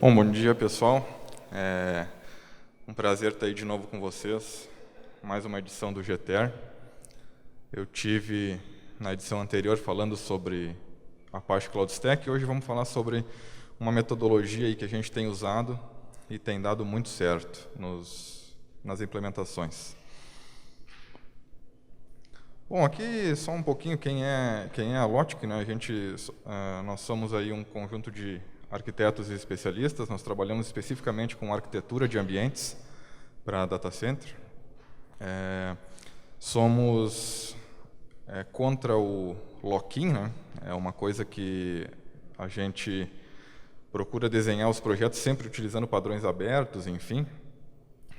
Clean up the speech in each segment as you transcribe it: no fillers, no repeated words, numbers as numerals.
Bom dia, pessoal. É um prazer estar aí de novo com vocês. Mais uma edição do GTR. Eu tive na edição anterior falando sobre a parte Cloud Stack e hoje vamos falar sobre uma metodologia aí que a gente tem usado e tem dado muito certo nas implementações. Bom, aqui só um pouquinho quem é a Logic, né? Nós somos aí um conjunto de arquitetos e especialistas. Nós trabalhamos especificamente com arquitetura de ambientes para data center. Somos contra o lock-in, né? É uma coisa que a gente procura desenhar os projetos sempre utilizando padrões abertos, enfim,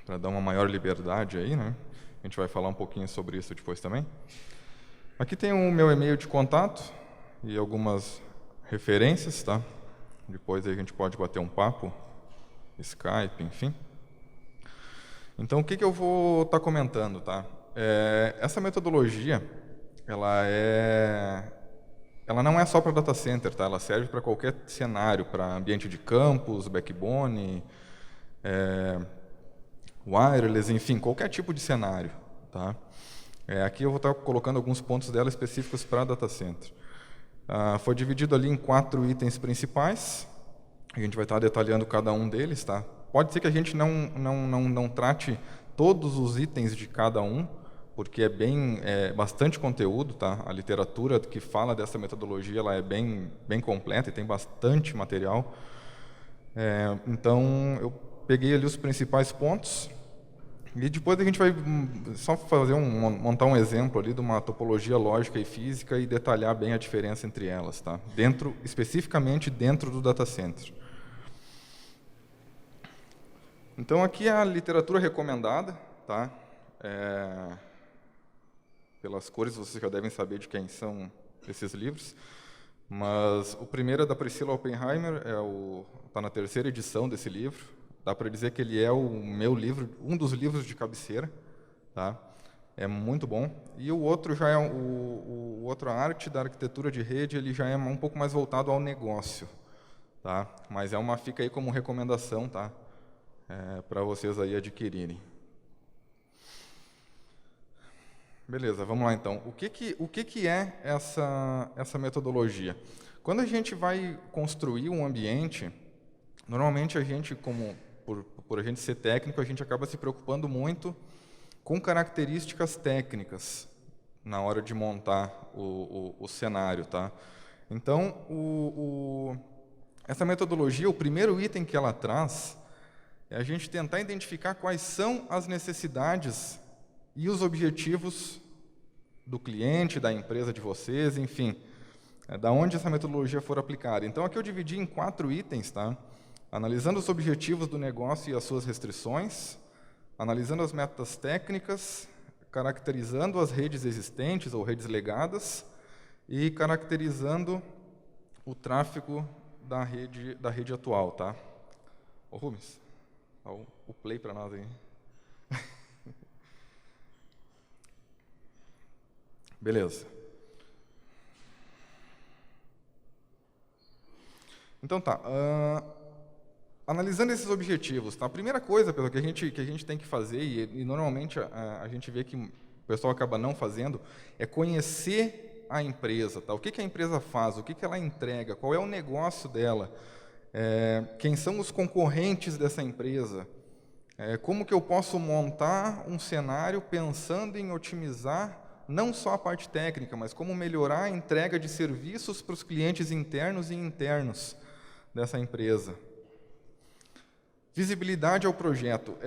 para dar uma maior liberdade aí, né? A gente vai falar um pouquinho sobre isso depois também. Aqui tem o meu e-mail de contato e algumas referências, tá? Depois aí a gente pode bater um papo, Skype, enfim. Então, o que eu vou estar comentando, tá? Essa metodologia, ela não é só para data center, tá? Ela serve para qualquer cenário, para ambiente de campus, backbone, wireless, enfim, qualquer tipo de cenário, tá? Aqui eu vou estar colocando alguns pontos dela específicos para data center. Foi dividido ali em 4 itens principais. A gente vai estar detalhando cada um deles, tá? Pode ser que a gente não trate todos os itens de cada um, porque é bastante conteúdo, tá? A literatura que fala dessa metodologia ela é bem completa e tem bastante material. Então, eu peguei ali os principais pontos e depois a gente vai só montar um exemplo ali de uma topologia lógica e física e detalhar bem a diferença entre elas, tá? Especificamente dentro do data center. Então, aqui é a literatura recomendada, tá? Pelas cores, vocês já devem saber de quem são esses livros. Mas o primeiro é da Priscilla Oppenheimer, está na 3ª edição desse livro. Dá para dizer que ele é o meu livro, um dos livros de cabeceira, tá? É muito bom. E o outro já é o outro, a arte da arquitetura de rede, ele já é um pouco mais voltado ao negócio, tá? Mas fica aí como recomendação, tá? Para vocês aí adquirirem. Beleza, vamos lá então. O que é essa metodologia? Quando a gente vai construir um ambiente, normalmente a gente, por a gente ser técnico, a gente acaba se preocupando muito com características técnicas na hora de montar o cenário, tá? Então, essa metodologia, o primeiro item que ela traz é a gente tentar identificar quais são as necessidades e os objetivos do cliente, da empresa de vocês, enfim, da onde essa metodologia for aplicada. Então, aqui eu dividi em 4 itens, tá? Analisando os objetivos do negócio e as suas restrições, analisando as metas técnicas, caracterizando as redes existentes ou redes legadas e caracterizando o tráfego da rede atual, tá? Ô Rubens, dá o play para nós aí. Beleza. Então tá. Analisando esses objetivos, tá? A primeira coisa que a gente tem que fazer, e normalmente a gente vê que o pessoal acaba não fazendo, é conhecer a empresa, tá? O que a empresa faz, o que ela entrega, qual é o negócio dela, quem são os concorrentes dessa empresa, como que eu posso montar um cenário pensando em otimizar não só a parte técnica, mas como melhorar a entrega de serviços para os clientes internos e internos dessa empresa. Visibilidade ao projeto.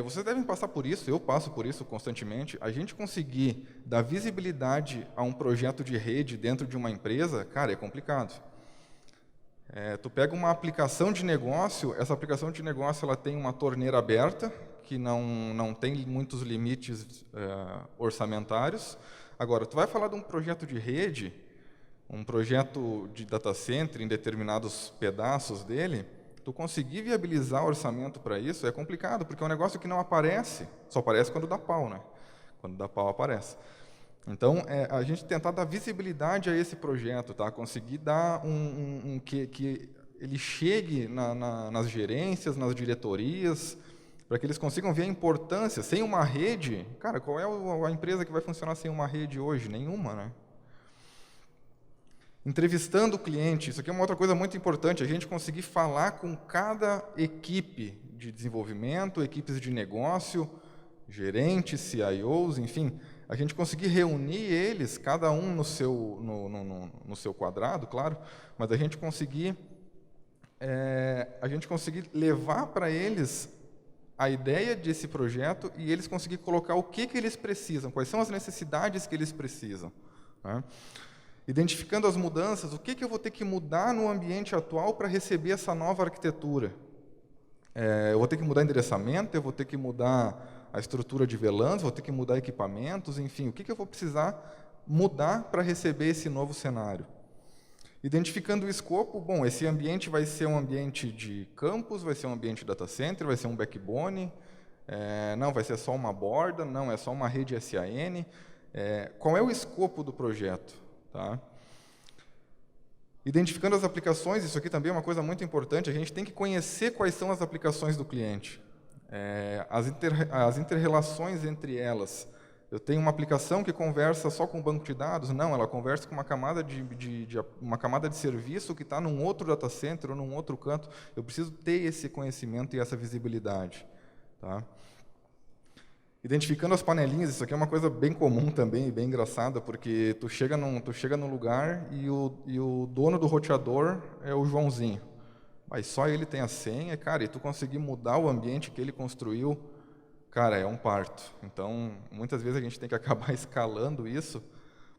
Vocês devem passar por isso, eu passo por isso constantemente. A gente conseguir dar visibilidade a um projeto de rede dentro de uma empresa, cara, é complicado. Tu pega uma aplicação de negócio, essa aplicação de negócio ela tem uma torneira aberta, que não tem muitos limites orçamentários. Agora, tu vai falar de um projeto de rede, um projeto de data center em determinados pedaços dele, tu conseguir viabilizar orçamento para isso é complicado, porque é um negócio que não aparece, só aparece quando dá pau, né? Quando dá pau, aparece. Então, a gente tentar dar visibilidade a esse projeto, tá? Conseguir dar que ele chegue nas gerências, nas diretorias, para que eles consigam ver a importância. Sem uma rede, cara, qual é a empresa que vai funcionar sem uma rede hoje? Nenhuma, né? Entrevistando o cliente, isso aqui é uma outra coisa muito importante, a gente conseguir falar com cada equipe de desenvolvimento, equipes de negócio, gerentes, CIOs, enfim, a gente conseguir reunir eles, cada um no seu quadrado, claro, mas a gente conseguir levar para eles a ideia desse projeto e eles conseguir colocar o que eles precisam, quais são as necessidades que eles precisam, né? Identificando as mudanças, o que eu vou ter que mudar no ambiente atual para receber essa nova arquitetura. Eu vou ter que mudar endereçamento, eu vou ter que mudar a estrutura de VLANs, vou ter que mudar equipamentos, enfim, o que eu vou precisar mudar para receber esse novo cenário. Identificando o escopo, bom, esse ambiente vai ser um ambiente de campus, vai ser um ambiente data center, vai ser um backbone, não, vai ser só uma borda, não, é só uma rede SAN. Qual é o escopo do projeto? Tá? Identificando as aplicações, isso aqui também é uma coisa muito importante, a gente tem que conhecer quais são as aplicações do cliente, as inter-relações entre elas. Eu tenho uma aplicação que conversa só com o banco de dados? Não, ela conversa com uma camada de serviço que está num outro data center ou num outro canto. Eu preciso ter esse conhecimento e essa visibilidade. Tá? Identificando as panelinhas, isso aqui é uma coisa bem comum também, bem engraçada, porque tu chega num lugar e o dono do roteador é o Joãozinho. Mas só ele tem a senha, cara, e tu conseguir mudar o ambiente que ele construiu, cara, é um parto. Então, muitas vezes a gente tem que acabar escalando isso,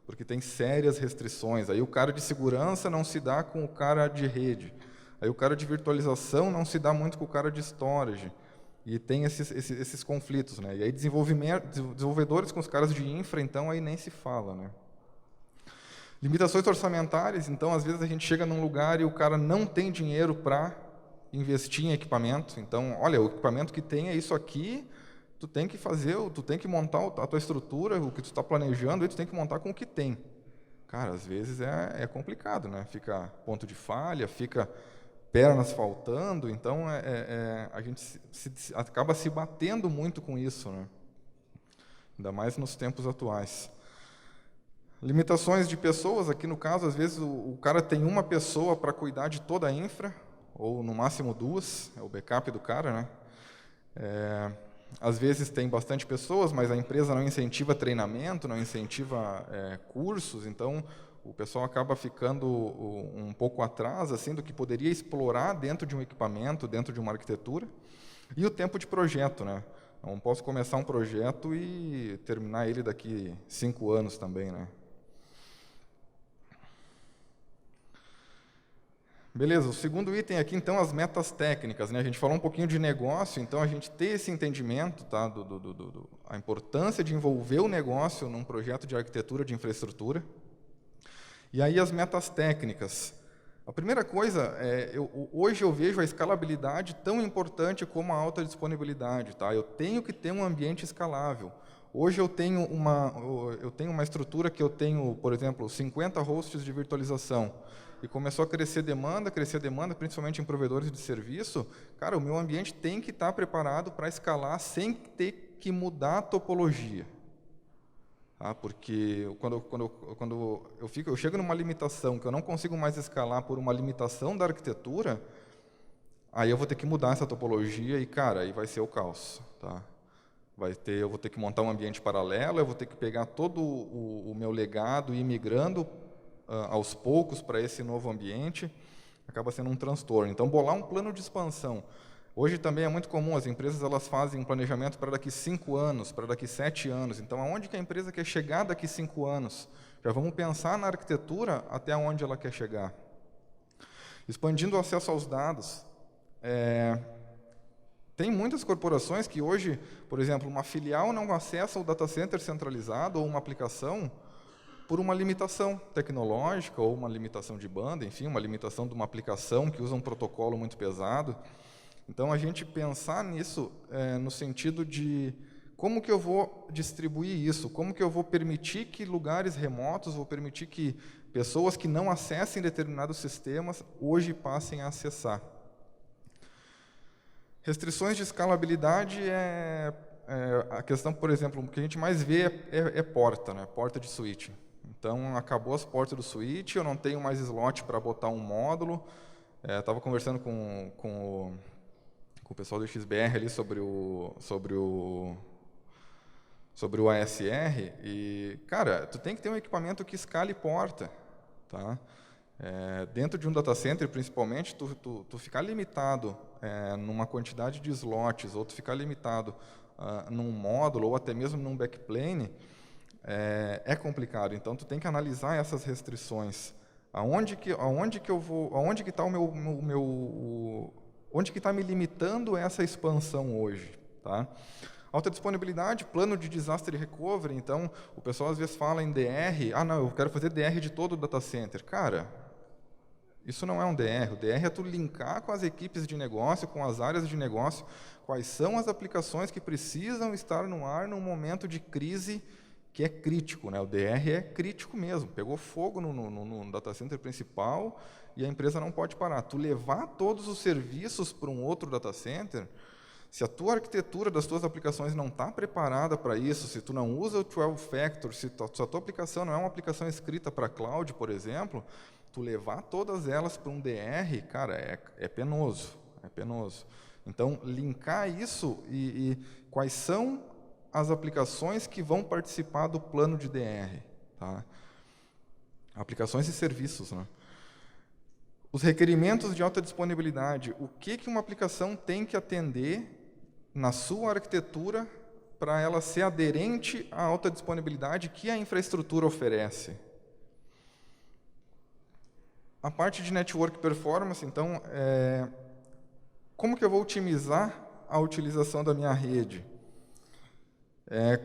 porque tem sérias restrições. Aí o cara de segurança não se dá com o cara de rede. Aí o cara de virtualização não se dá muito com o cara de storage. E tem esses conflitos, né? E aí desenvolvedores com os caras de infra, então, aí nem se fala, né? Limitações orçamentárias, então, às vezes a gente chega num lugar e o cara não tem dinheiro para investir em equipamento. Então, olha, o equipamento que tem é isso aqui, tu tem que fazer, tu tem que montar a tua estrutura, o que tu está planejando, e tu tem que montar com o que tem. Cara, às vezes é complicado, né? Fica ponto de falha, fica pernas faltando, então a gente acaba se batendo muito com isso, né? Ainda mais nos tempos atuais. Limitações de pessoas, aqui no caso, às vezes o cara tem uma pessoa para cuidar de toda a infra, ou no máximo duas, é o backup do cara, né? Às vezes tem bastante pessoas, mas a empresa não incentiva treinamento, não incentiva cursos, então o pessoal acaba ficando um pouco atrás assim, do que poderia explorar dentro de um equipamento, dentro de uma arquitetura. E o tempo de projeto, né? Não posso começar um projeto e terminar ele daqui 5 anos também, né? Beleza, o segundo item aqui, então, as metas técnicas, né? A gente falou um pouquinho de negócio, então a gente ter esse entendimento, tá? A importância de envolver o negócio num projeto de arquitetura de infraestrutura. E aí as metas técnicas. A primeira coisa, hoje eu vejo a escalabilidade tão importante como a alta disponibilidade. Tá? Eu tenho que ter um ambiente escalável. Hoje eu tenho uma estrutura que eu tenho, por exemplo, 50 hosts de virtualização. E começou a crescer demanda, principalmente em provedores de serviço. Cara, o meu ambiente tem que estar preparado para escalar sem ter que mudar a topologia. Porque quando eu chego numa limitação que eu não consigo mais escalar por uma limitação da arquitetura, aí eu vou ter que mudar essa topologia e, cara, aí vai ser o caos. Tá? Eu vou ter que montar um ambiente paralelo, eu vou ter que pegar todo o meu legado e ir migrando aos poucos para esse novo ambiente, acaba sendo um transtorno. Então, bolar um plano de expansão. Hoje também é muito comum, as empresas elas fazem um planejamento para daqui 5 anos, para daqui 7 anos. Então, aonde que a empresa quer chegar daqui 5 anos? Já vamos pensar na arquitetura até onde ela quer chegar. Expandindo o acesso aos dados. Tem muitas corporações que hoje, por exemplo, uma filial não acessa o data center centralizado ou uma aplicação por uma limitação tecnológica ou uma limitação de banda, enfim, uma limitação de uma aplicação que usa um protocolo muito pesado. Então, a gente pensar nisso no sentido de como que eu vou distribuir isso, como que eu vou permitir que lugares remotos, vou permitir que pessoas que não acessem determinados sistemas hoje passem a acessar. Restrições de escalabilidade a questão, por exemplo, o que a gente mais vê é porta, né? Porta de switch. Então, acabou as portas do switch, eu não tenho mais slot para botar um módulo. Estava conversando com o pessoal do XBR ali sobre o ASR e, cara, tu tem que ter um equipamento que escale porta, tá? Dentro de um data center, principalmente, tu ficar limitado numa quantidade de slots, ou tu ficar limitado num módulo, ou até mesmo num backplane, é complicado. Então, tu tem que analisar essas restrições. Aonde que eu vou, aonde que está onde que está me limitando essa expansão hoje, tá? Alta disponibilidade, plano de disaster recovery. Então, o pessoal às vezes fala em DR. Não, eu quero fazer DR de todo o data center. Cara, isso não é um DR. O DR é tu linkar com as equipes de negócio, com as áreas de negócio, quais são as aplicações que precisam estar no ar num momento de crise que é crítico, né? O DR é crítico mesmo. Pegou fogo no data center principal e a empresa não pode parar. Tu levar todos os serviços para um outro data center, se a tua arquitetura das tuas aplicações não está preparada para isso, se tu não usa o 12 Factor, se a tua aplicação não é uma aplicação escrita para cloud, por exemplo, tu levar todas elas para um DR, cara, é penoso, é penoso. Então, linkar isso e quais são as aplicações que vão participar do plano de DR, tá? Aplicações e serviços, né? Os requerimentos de alta disponibilidade, o que uma aplicação tem que atender na sua arquitetura para ela ser aderente à alta disponibilidade que a infraestrutura oferece. A parte de network performance, então, como que eu vou otimizar a utilização da minha rede?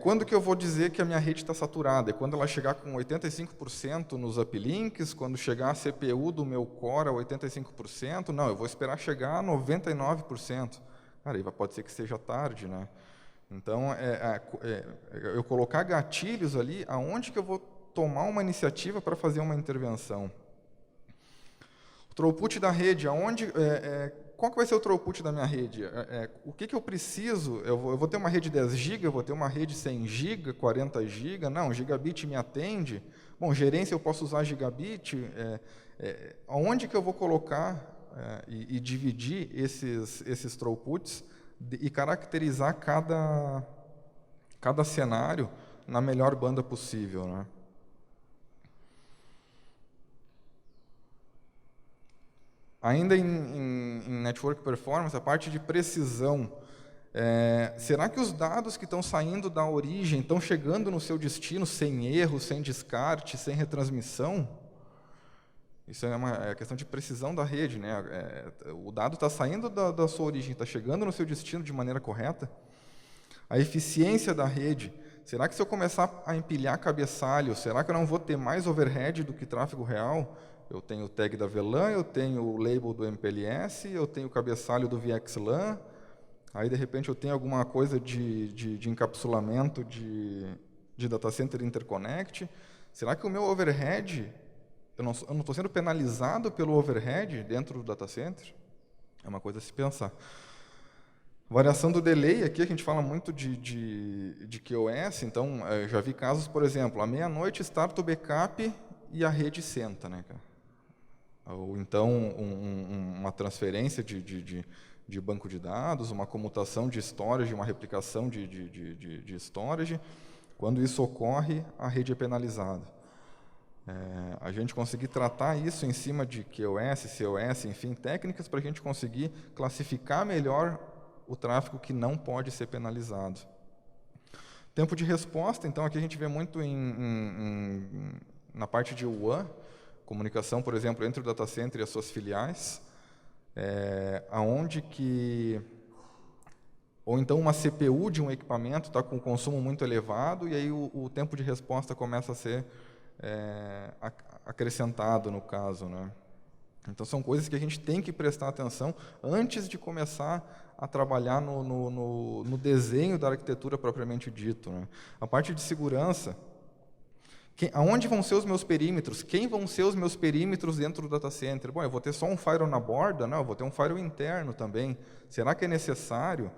Quando que eu vou dizer que a minha rede está saturada? É quando ela chegar com 85% nos uplinks, quando chegar a CPU do meu core a 85%? Não, eu vou esperar chegar a 99%. Cara, aí pode ser que seja tarde, né? Então, eu colocar gatilhos ali, aonde que eu vou tomar uma iniciativa para fazer uma intervenção. O throughput da rede, qual que vai ser o throughput da minha rede? O que eu preciso? Eu vou ter uma rede 10 GB, eu vou ter uma rede 100 GB, 40 GB? Não, gigabit me atende. Bom, gerência eu posso usar gigabit. Aonde que eu vou colocar e dividir esses throughputs e caracterizar cada cenário na melhor banda possível, né? Ainda em Network Performance, a parte de precisão. Será que os dados que estão saindo da origem estão chegando no seu destino sem erro, sem descarte, sem retransmissão? Isso é uma questão de precisão da rede, né? O dado está saindo da sua origem, está chegando no seu destino de maneira correta? A eficiência da rede. Será que se eu começar a empilhar cabeçalho, será que eu não vou ter mais overhead do que tráfego real? Eu tenho o tag da VLAN, eu tenho o label do MPLS, eu tenho o cabeçalho do VXLAN, aí de repente eu tenho alguma coisa de encapsulamento de data center interconnect. Será que o meu overhead, eu não estou sendo penalizado pelo overhead dentro do data center? É uma coisa a se pensar. Variação do delay, aqui a gente fala muito de QoS, então já vi casos, por exemplo, à meia-noite starta o backup e a rede senta, né, cara? Ou então uma transferência de banco de dados, uma comutação de storage, uma replicação de storage. Quando isso ocorre, a rede é penalizada. A gente conseguir tratar isso em cima de QoS, CoS, enfim, técnicas para a gente conseguir classificar melhor o tráfego que não pode ser penalizado. Tempo de resposta, então, aqui a gente vê muito na parte de WAN, comunicação, por exemplo, entre o data center e as suas filiais, aonde que... Ou então uma CPU de um equipamento está com consumo muito elevado e aí o tempo de resposta começa a ser acrescentado no caso, né? Então, são coisas que a gente tem que prestar atenção antes de começar a trabalhar no desenho da arquitetura propriamente dito, né? A parte de segurança, aonde vão ser os meus perímetros? Quem vão ser os meus perímetros dentro do data center? Bom, eu vou ter só um firewall na borda? Não, eu vou ter um firewall interno também. Será que é necessário?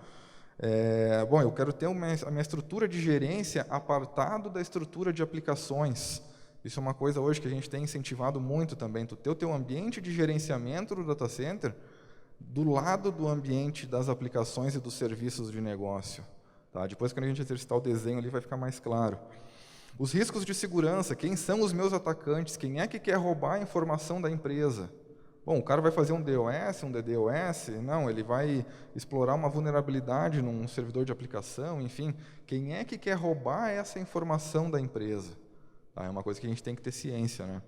Bom, eu quero ter a minha estrutura de gerência apartado da estrutura de aplicações. Isso é uma coisa hoje que a gente tem incentivado muito também, tu ter o teu ambiente de gerenciamento do data center do lado do ambiente das aplicações e dos serviços de negócio. Tá? Depois, quando a gente exercitar o desenho ali, vai ficar mais claro. Os riscos de segurança, quem são os meus atacantes? Quem é que quer roubar a informação da empresa? Bom, o cara vai fazer um DOS, um DDoS? Não, ele vai explorar uma vulnerabilidade num servidor de aplicação, enfim. Quem é que quer roubar essa informação da empresa? É uma coisa que a gente tem que ter ciência, né?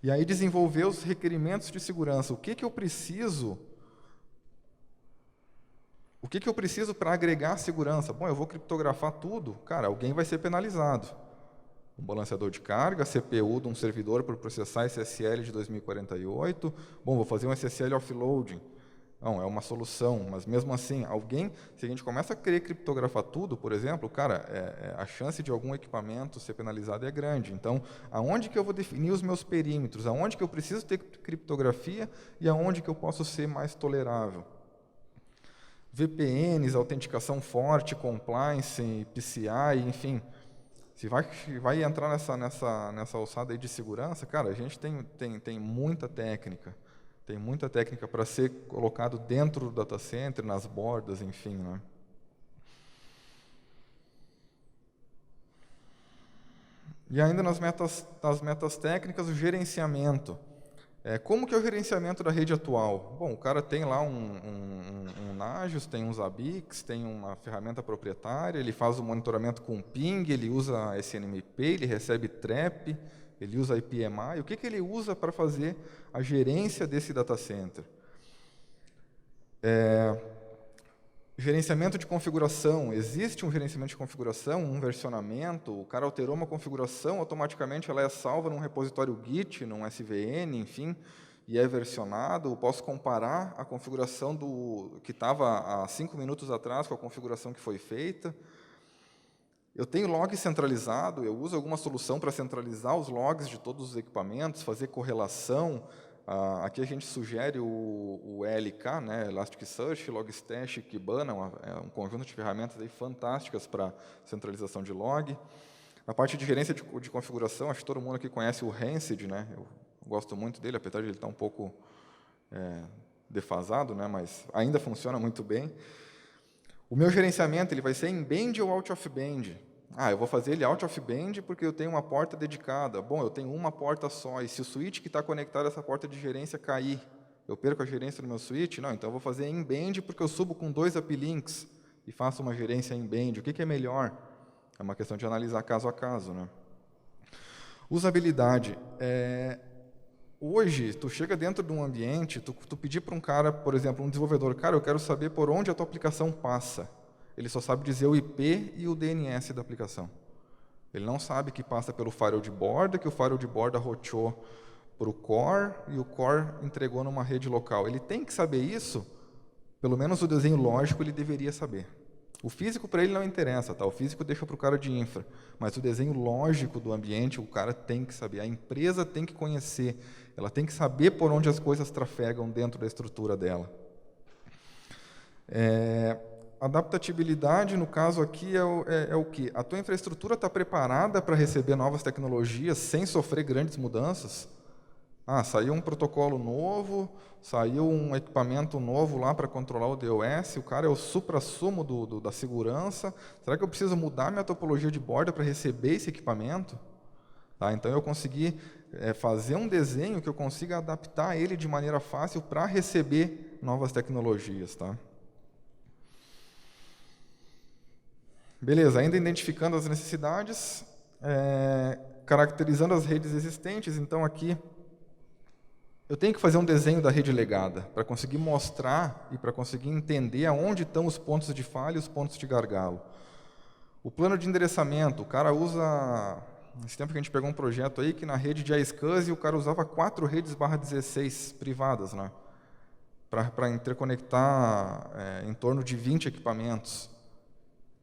E aí desenvolver os requerimentos de segurança. O que eu preciso para agregar segurança? Bom, eu vou criptografar tudo. Cara, alguém vai ser penalizado. Um balanceador de carga, CPU de um servidor para processar SSL de 2048. Bom, vou fazer um SSL offloading. Não, é uma solução, mas mesmo assim, se a gente começa a querer criptografar tudo, por exemplo, cara, a chance de algum equipamento ser penalizado é grande. Então, aonde que eu vou definir os meus perímetros? Aonde que eu preciso ter criptografia e aonde que eu posso ser mais tolerável? VPNs, autenticação forte, compliance, PCI, enfim. Se vai entrar nessa alçada aí de segurança, cara, a gente tem muita técnica. Tem muita técnica para ser colocado dentro do data center, nas bordas, enfim, né? E ainda nas metas técnicas, o gerenciamento. Como que é o gerenciamento da rede atual? Bom, o cara tem lá um Nagios, tem uns Zabbix, tem uma ferramenta proprietária, ele faz o monitoramento com ping, ele usa SNMP, ele recebe trap, ele usa IPMI. O que ele usa para fazer a gerência desse data center? Gerenciamento de configuração. Existe um gerenciamento de configuração, um versionamento, o cara alterou uma configuração, automaticamente ela é salva num repositório Git, num SVN, enfim, e é versionado. Eu posso comparar a configuração que estava há 5 minutos atrás com a configuração que foi feita. Eu tenho log centralizado, eu uso alguma solução para centralizar os logs de todos os equipamentos, fazer correlação. Aqui a gente sugere o ELK, né, Elasticsearch, Logstash, Kibana, é um conjunto de ferramentas aí fantásticas para centralização de log. A parte de gerência de configuração, acho que todo mundo aqui conhece o Rancid, né, eu gosto muito dele, apesar de ele estar um pouco defasado, né, mas ainda funciona muito bem. O meu gerenciamento ele vai ser em band ou out of band? Eu vou fazer ele out of band porque eu tenho uma porta dedicada. Bom, eu tenho uma porta só, e se o switch que está conectado a essa porta de gerência cair, eu perco a gerência do meu switch? Não, então eu vou fazer em band porque eu subo com 2 uplinks e faço uma gerência em band. O que é melhor? É uma questão de analisar caso a caso, né? Usabilidade. Hoje, tu chega dentro de um ambiente, tu pedir para um cara, por exemplo, um desenvolvedor, cara, eu quero saber por onde a tua aplicação passa. Ele só sabe dizer o IP e o DNS da aplicação. Ele não sabe que passa pelo firewall de borda, que o firewall de borda roteou para o core e o core entregou numa rede local. Ele tem que saber isso, pelo menos o desenho lógico ele deveria saber. O físico para ele não interessa, tá? O físico deixa para o cara de infra, mas o desenho lógico do ambiente o cara tem que saber, a empresa tem que conhecer, ela tem que saber por onde as coisas trafegam dentro da estrutura dela. Adaptabilidade, no caso aqui, é o quê? A tua infraestrutura está preparada para receber novas tecnologias sem sofrer grandes mudanças? Saiu um protocolo novo, saiu um equipamento novo lá para controlar o DOS, o cara é o suprassumo da segurança. Será que eu preciso mudar minha topologia de borda para receber esse equipamento? Então, eu consegui fazer um desenho que eu consiga adaptar ele de maneira fácil para receber novas tecnologias. Tá? Beleza, ainda identificando as necessidades, caracterizando as redes existentes, então aqui eu tenho que fazer um desenho da rede legada para conseguir mostrar e para conseguir entender aonde estão os pontos de falha e os pontos de gargalo. O plano de endereçamento, o cara usa esse tempo que a gente pegou um projeto aí que na rede de iSCSI o cara usava 4 redes /16 privadas, né? Para interconectar em torno de 20 equipamentos.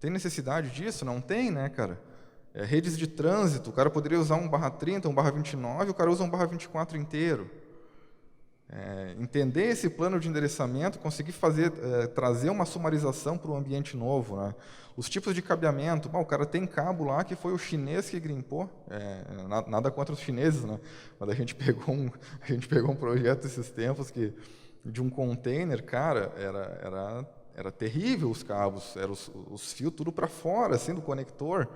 Tem necessidade disso? Não tem, né, cara? Redes de trânsito, o cara poderia usar um /30, um /29, o cara usa um /24 inteiro. Entender esse plano de endereçamento, conseguir trazer uma sumarização para o ambiente novo, né? Os tipos de cabeamento, o cara tem cabo lá que foi o chinês que grimpou, nada contra os chineses, né? Mas a gente pegou um projeto esses tempos de um container, cara, era terrível os cabos, eram os fios tudo para fora, assim, do conector.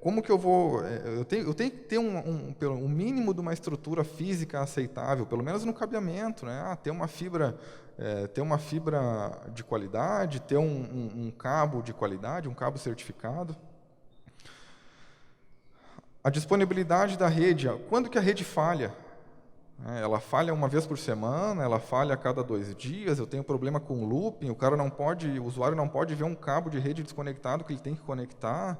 Como que eu vou... Eu tenho que ter um mínimo de uma estrutura física aceitável, pelo menos no cabeamento, né? Ter uma fibra de qualidade, ter um cabo de qualidade, um cabo certificado. A disponibilidade da rede. Quando que a rede falha? Ela falha uma vez por semana, ela falha a cada 2 dias, eu tenho problema com looping, o usuário não pode ver um cabo de rede desconectado que ele tem que conectar.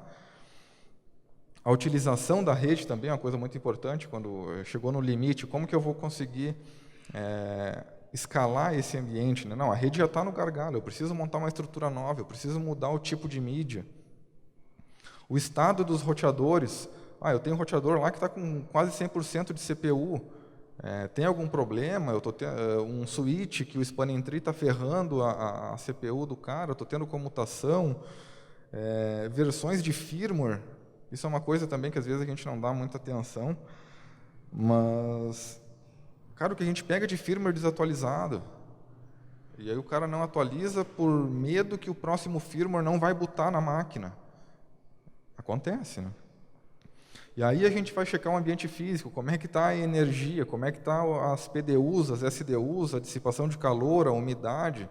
A utilização da rede também é uma coisa muito importante, quando chegou no limite, como que eu vou conseguir escalar esse ambiente? Né? Não, a rede já está no gargalo, eu preciso montar uma estrutura nova, eu preciso mudar o tipo de mídia. O estado dos roteadores, eu tenho um roteador lá que está com quase 100% de CPU, tem algum problema, eu tô um switch que o spanning tree está ferrando a CPU do cara, eu estou tendo comutação, versões de firmware, isso é uma coisa também que às vezes a gente não dá muita atenção, mas, cara, o que a gente pega de firmware desatualizado, e aí o cara não atualiza por medo que o próximo firmware não vai botar na máquina. Acontece, né? E aí a gente vai checar o ambiente físico, como é que está a energia, como é que está as PDUs, as SDUs, a dissipação de calor, a umidade.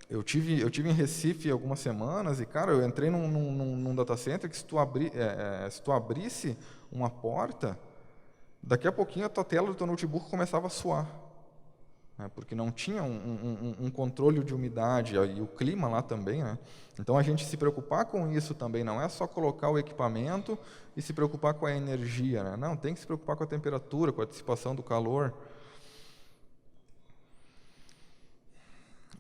Eu tive em Recife algumas semanas e, cara, eu entrei num data center que se tu abrisse uma porta, daqui a pouquinho a tua tela do teu notebook começava a suar. Porque não tinha um controle de umidade e o clima lá também, né? Então a gente se preocupar com isso também, não é só colocar o equipamento e se preocupar com a energia, né? Não, tem que se preocupar com a temperatura, com a dissipação do calor.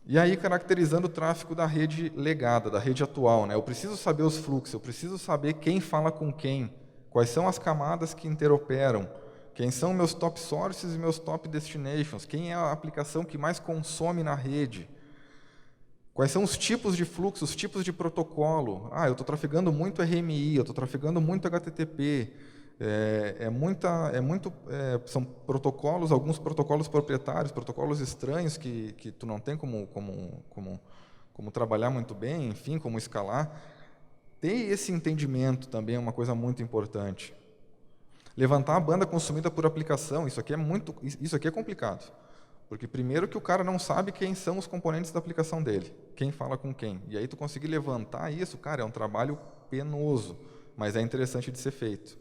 E aí, caracterizando o tráfego da rede legada, da rede atual, né? Eu preciso saber os fluxos, eu preciso saber quem fala com quem, quais são as camadas que interoperam, quem são meus top sources e meus top destinations, quem é a aplicação que mais consome na rede, quais são os tipos de fluxo, os tipos de protocolo. Eu estou trafegando muito RMI, eu estou trafegando muito HTTP, são protocolos, alguns protocolos proprietários, protocolos estranhos que tu não tem como trabalhar muito bem, enfim, como escalar. Ter esse entendimento também é uma coisa muito importante. Levantar a banda consumida por aplicação, isso aqui é complicado. Porque primeiro que o cara não sabe quem são os componentes da aplicação dele, quem fala com quem. E aí tu conseguir levantar isso, cara, é um trabalho penoso, mas é interessante de ser feito.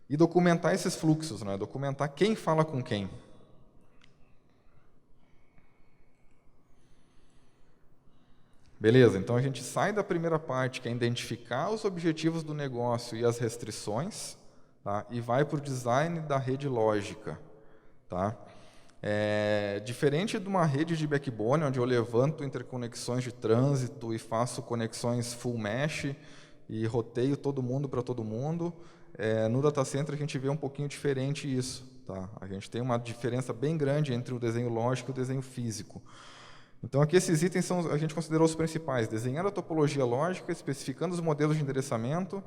E documentar esses fluxos, né? Documentar quem fala com quem. Beleza, então a gente sai da primeira parte, que é identificar os objetivos do negócio e as restrições, tá? E vai para o design da rede lógica. Tá? Diferente de uma rede de backbone, onde eu levanto interconexões de trânsito e faço conexões full mesh e roteio todo mundo para todo mundo, no data center a gente vê um pouquinho diferente isso. Tá? A gente tem uma diferença bem grande entre o desenho lógico e o desenho físico. Então, aqui esses itens a gente considerou os principais. Desenhar a topologia lógica, especificando os modelos de endereçamento,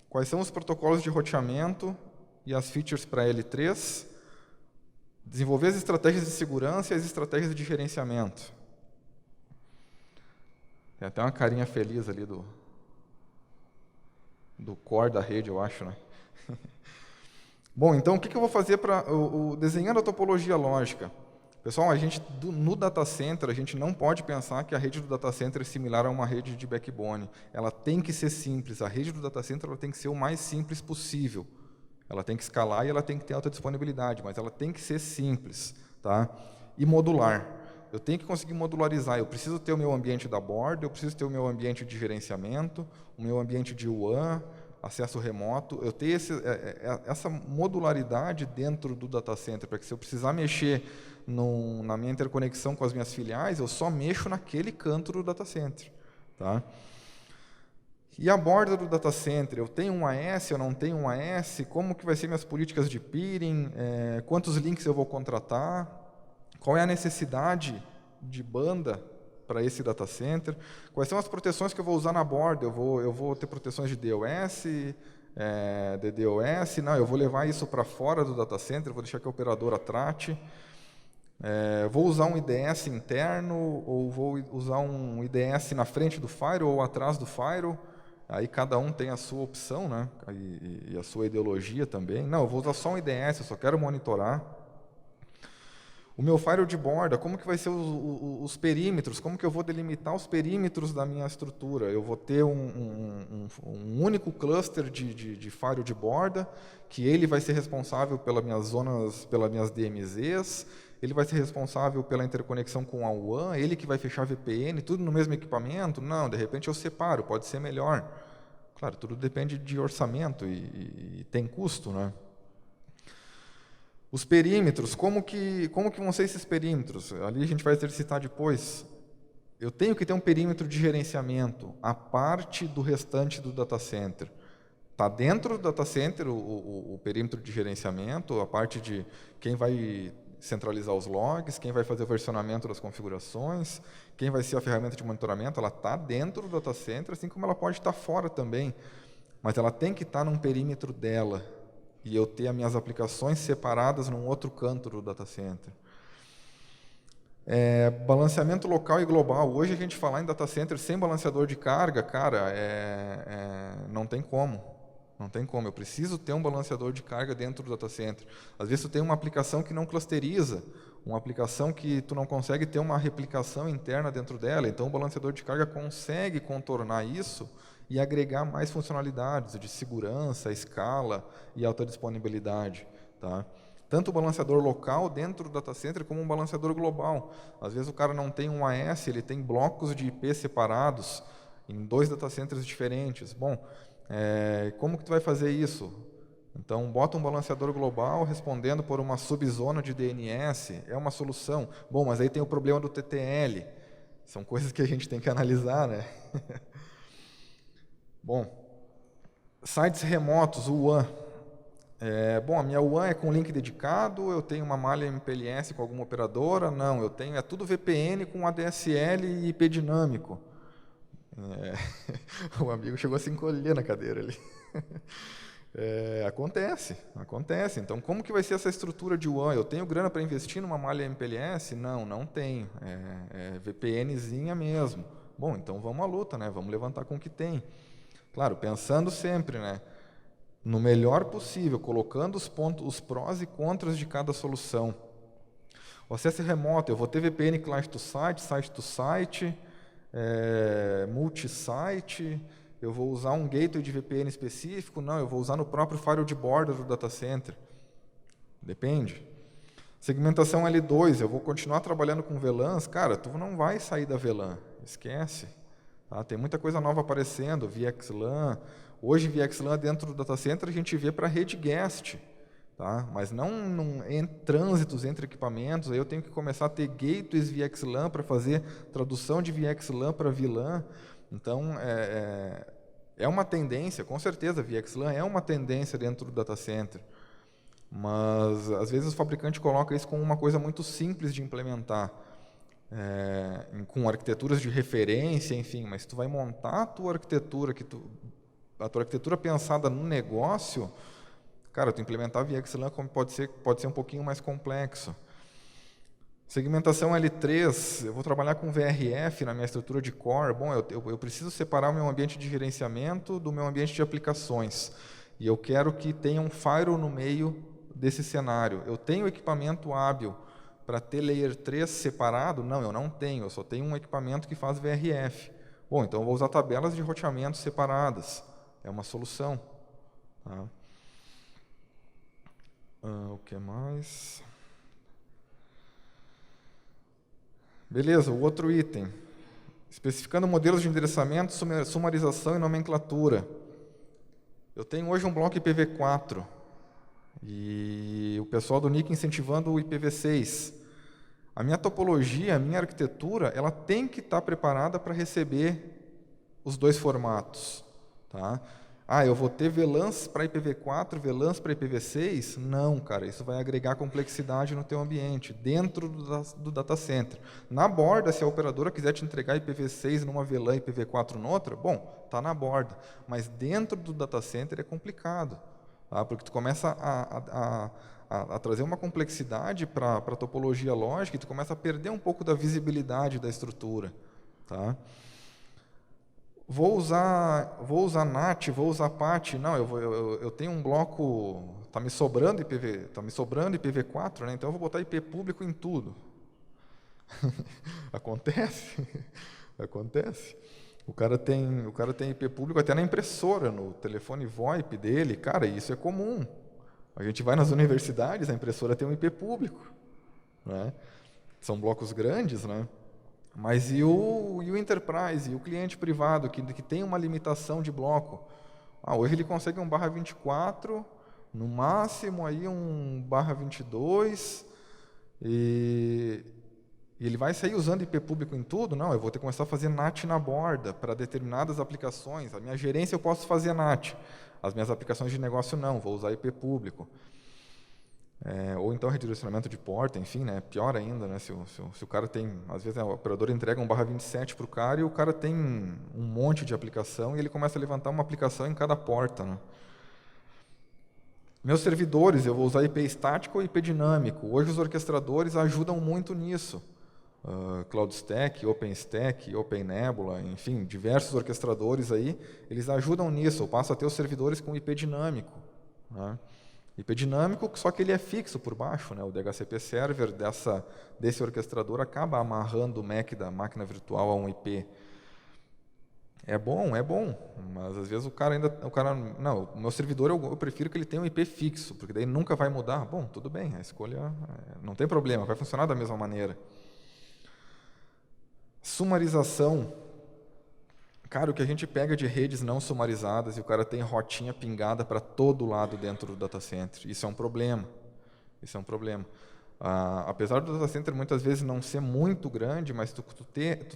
quais são os protocolos de roteamento e as features para L3, desenvolver as estratégias de segurança e as estratégias de gerenciamento. Tem até uma carinha feliz ali do core da rede, eu acho, né? Bom, então, o que eu vou fazer para desenhar a topologia lógica? Pessoal, no data center, a gente não pode pensar que a rede do data center é similar a uma rede de backbone. Ela tem que ser simples. A rede do data center ela tem que ser o mais simples possível. Ela tem que escalar e ela tem que ter alta disponibilidade, mas ela tem que ser simples, tá? E modular. eu tenho que conseguir modularizar. Eu preciso ter o meu ambiente da borda, eu preciso ter o meu ambiente de gerenciamento, o meu ambiente de WAN, acesso remoto. Eu tenho essa modularidade dentro do data center, para que se eu precisar mexer na minha interconexão com as minhas filiais, eu só mexo naquele canto do data center. Tá? E a borda do data center, eu tenho um AS, eu não tenho um AS, como que vai ser minhas políticas de peering, quantos links eu vou contratar, qual é a necessidade de banda para esse data center, quais são as proteções que eu vou usar na borda, eu vou ter proteções de DOS, DDoS, não, eu vou levar isso para fora do data center, vou deixar que a operadora trate, vou usar um IDS interno, ou vou usar um IDS na frente do firewall ou atrás do firewall. Aí cada um tem a sua opção, né? E a sua ideologia também. Não, eu vou usar só um IDS, eu só quero monitorar. O meu firewall de borda, como que vai ser os perímetros? Como que eu vou delimitar os perímetros da minha estrutura? Eu vou ter um único cluster de firewall de borda, que ele vai ser responsável pelas minhas zonas, pelas minhas DMZs, ele vai ser responsável pela interconexão com a WAN, ele que vai fechar VPN, tudo no mesmo equipamento? Não, de repente eu separo, pode ser melhor. Claro, tudo depende de orçamento e tem custo, né? Os perímetros, como que vão ser esses perímetros? Ali a gente vai exercitar depois. Eu tenho que ter um perímetro de gerenciamento, a parte do restante do data center. Está dentro do data center o perímetro de gerenciamento, a parte de quem vai centralizar os logs, quem vai fazer o versionamento das configurações, quem vai ser a ferramenta de monitoramento, ela está dentro do data center, assim como ela pode estar fora também, mas ela tem que estar num perímetro dela, e eu ter as minhas aplicações separadas num outro canto do data center. Balanceamento local e global. Hoje a gente falar em data center sem balanceador de carga, cara, não tem como. Não tem como, eu preciso ter um balanceador de carga dentro do data center. Às vezes tu tem uma aplicação que não clusteriza, uma aplicação que tu não consegue ter uma replicação interna dentro dela, então o balanceador de carga consegue contornar isso e agregar mais funcionalidades de segurança, escala e alta disponibilidade. Tá? Tanto o balanceador local dentro do data center como um balanceador global. Às vezes o cara não tem um AS, ele tem blocos de IP separados em 2 data centers diferentes. Bom, como que tu vai fazer isso? Então, bota um balanceador global respondendo por uma subzona de DNS, é uma solução. Bom, mas aí tem o problema do TTL. São coisas que a gente tem que analisar, né? Bom, sites remotos, WAN. Bom, a minha WAN é com link dedicado, eu tenho uma malha MPLS com alguma operadora? Não, eu tenho, tudo VPN com ADSL e IP dinâmico. O amigo chegou a se encolher na cadeira ali. Acontece. Então, como que vai ser essa estrutura de WAN? Eu tenho grana para investir numa malha MPLS? Não, não tenho. VPNzinha mesmo. Bom, então vamos à luta, né? Vamos levantar com o que tem. Claro, pensando sempre, né? No melhor possível, colocando os prós e contras de cada solução. O acesso remoto, eu vou ter VPN client to site, site to site, multi-site, eu vou usar um gateway de VPN específico? Não, eu vou usar no próprio firewall de borda do data center. Depende. Segmentação L2, eu vou continuar trabalhando com VLANs? Cara, tu não vai sair da VLAN, esquece. Tá? Tem muita coisa nova aparecendo, VXLAN. Hoje, VXLAN dentro do data center a gente vê para rede guest. Tá? Mas não em trânsitos entre equipamentos, aí eu tenho que começar a ter gateways VXLAN para fazer tradução de VXLAN para VLAN. Então, é uma tendência, com certeza, VXLAN é uma tendência dentro do data center, mas às vezes o fabricante coloca isso como uma coisa muito simples de implementar, com arquiteturas de referência, enfim, mas tu vai montar a tua arquitetura, a tua arquitetura pensada no negócio, cara, tu implementar VXLAN pode ser um pouquinho mais complexo. Segmentação L3, eu vou trabalhar com VRF na minha estrutura de core. Bom, eu preciso separar o meu ambiente de gerenciamento do meu ambiente de aplicações. E eu quero que tenha um firewall no meio desse cenário. Eu tenho equipamento hábil para ter Layer 3 separado? Não, eu não tenho. Eu só tenho um equipamento que faz VRF. Bom, então eu vou usar tabelas de roteamento separadas. É uma solução. Tá? O que mais? Beleza, o outro item. Especificando modelos de endereçamento, sumarização e nomenclatura. Eu tenho hoje um bloco IPv4 e o pessoal do NIC incentivando o IPv6. A minha topologia, a minha arquitetura, ela tem que estar preparada para receber os dois formatos. Tá? Eu vou ter VLANs para IPv4, VLANs para IPv6? Não, cara, isso vai agregar complexidade no teu ambiente, dentro do data center. Na borda, se a operadora quiser te entregar IPv6 numa VLAN e IPv4 noutra, bom, está na borda. Mas dentro do data center é complicado, tá? Porque tu começa a trazer uma complexidade para a topologia lógica e tu começa a perder um pouco da visibilidade da estrutura. Tá? Vou usar NAT, vou usar PAT. Não, eu tenho um bloco, está me sobrando IPv4, né? Então eu vou botar IP público em tudo. Acontece. Acontece. O cara tem IP público até na impressora, no telefone VoIP dele. Cara, isso é comum. A gente vai nas universidades, a impressora tem um IP público. Né? São blocos grandes, né? Mas e o enterprise, e o cliente privado, que tem uma limitação de bloco? Hoje ele consegue um /24, no máximo aí um /22, e ele vai sair usando IP público em tudo? Não, eu vou ter que começar a fazer NAT na borda para determinadas aplicações. A minha gerência eu posso fazer NAT, as minhas aplicações de negócio não, vou usar IP público. Ou então redirecionamento de porta, enfim, né? Pior ainda, né? Se o cara tem, às vezes a operadora entrega um /27 para o cara e o cara tem um monte de aplicação e ele começa a levantar uma aplicação em cada porta, né? Meus servidores, eu vou usar IP estático ou IP dinâmico. Hoje os orquestradores ajudam muito nisso. CloudStack, OpenStack, OpenNebula, enfim, diversos orquestradores aí, eles ajudam nisso. Eu passo a ter os servidores com IP dinâmico, né? IP dinâmico, só que ele é fixo por baixo, né? O DHCP server desse orquestrador acaba amarrando o MAC da máquina virtual a um IP. É bom, mas às vezes o cara não, o meu servidor eu prefiro que ele tenha um IP fixo, porque daí nunca vai mudar. Bom, tudo bem, a escolha não tem problema, vai funcionar da mesma maneira. Sumarização. Cara, o que a gente pega de redes não sumarizadas e o cara tem rotinha pingada para todo lado dentro do data center. Isso é um problema. Apesar do data center muitas vezes não ser muito grande, mas tu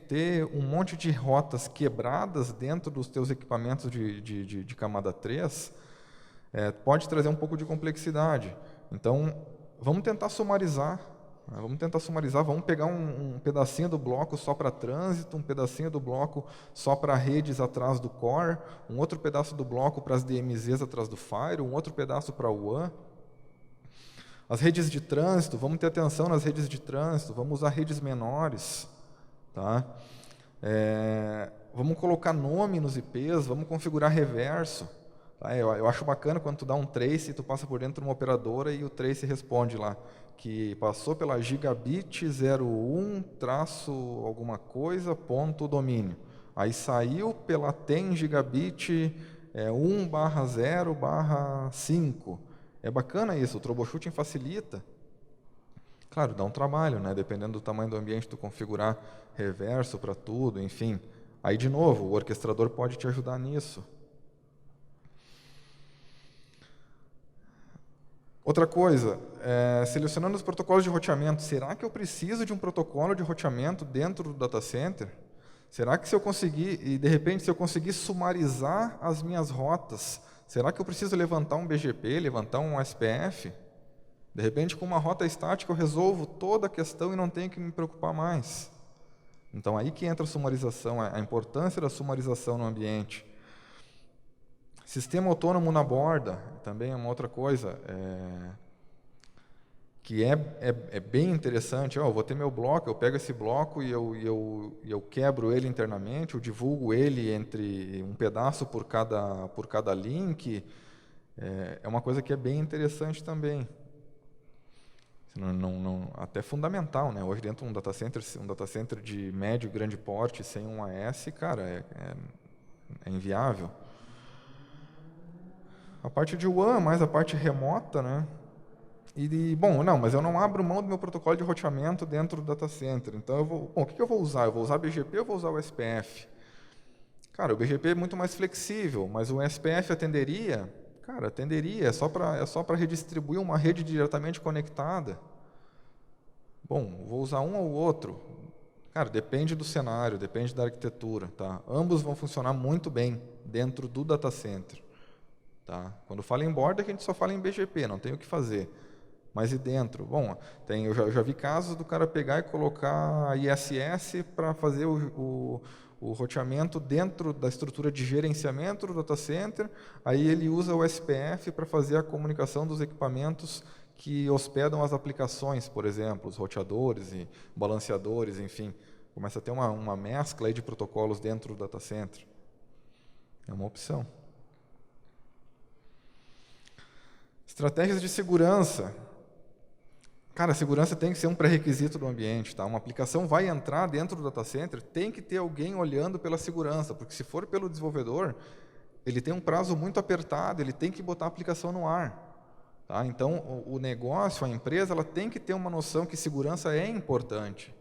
ter um monte de rotas quebradas dentro dos teus equipamentos de camada 3, pode trazer um pouco de complexidade. Então, vamos tentar sumarizar. Vamos pegar um pedacinho do bloco só para trânsito, um pedacinho do bloco só para redes atrás do core, um outro pedaço do bloco para as DMZs atrás do Fire, um outro pedaço para o WAN. As redes de trânsito, vamos ter atenção nas redes de trânsito, vamos usar redes menores. Tá? Vamos colocar nome nos IPs, vamos configurar reverso. Tá? Eu acho bacana quando tu dá um trace e tu passa por dentro de uma operadora e o trace responde lá que passou pela gigabit 01 traço alguma coisa ponto domínio. Aí saiu pela TEM gigabit 1/0/5. É bacana isso, o troubleshooting facilita. Claro, dá um trabalho, né? Dependendo do tamanho do ambiente, tu configurar reverso para tudo, enfim. Aí, de novo, o orquestrador pode te ajudar nisso. Outra coisa, selecionando os protocolos de roteamento. Será que eu preciso de um protocolo de roteamento dentro do data center? Será que se eu conseguir sumarizar as minhas rotas, será que eu preciso levantar um BGP, levantar um SPF? De repente, com uma rota estática, eu resolvo toda a questão e não tenho que me preocupar mais. Então, aí que entra a sumarização, a importância da sumarização no ambiente. Sistema autônomo na borda, também é uma outra coisa, que é bem interessante. Eu vou ter meu bloco, eu pego esse bloco e eu quebro ele internamente, eu divulgo ele entre um pedaço por cada link. É uma coisa que é bem interessante também. Até fundamental, né? Hoje dentro de um data center de médio e grande porte sem um AS, cara, é inviável. A parte de WAN, mais a parte remota, né? Bom, não, mas eu não abro mão do meu protocolo de roteamento dentro do data center. Então, o que eu vou usar? Eu vou usar BGP ou vou usar o SPF? Cara, o BGP é muito mais flexível, mas o SPF atenderia? Cara, atenderia, é só para redistribuir uma rede diretamente conectada. Bom, vou usar um ou outro. Cara, depende do cenário, depende da arquitetura. Tá? Ambos vão funcionar muito bem dentro do data center. Tá? Quando fala em borda, a gente só fala em BGP, não tem o que fazer. Mas e dentro? Bom, eu já vi casos do cara pegar e colocar ISS para fazer o roteamento dentro da estrutura de gerenciamento do data center, aí ele usa o SPF para fazer a comunicação dos equipamentos que hospedam as aplicações, por exemplo, os roteadores e balanceadores, enfim. Começa a ter uma mescla aí de protocolos dentro do data center. É uma opção. Estratégias de segurança. Cara, a segurança tem que ser um pré-requisito do ambiente. Tá? Uma aplicação vai entrar dentro do data center, tem que ter alguém olhando pela segurança, porque se for pelo desenvolvedor, ele tem um prazo muito apertado, ele tem que botar a aplicação no ar. Tá? Então, o negócio, a empresa, ela tem que ter uma noção que segurança é importante.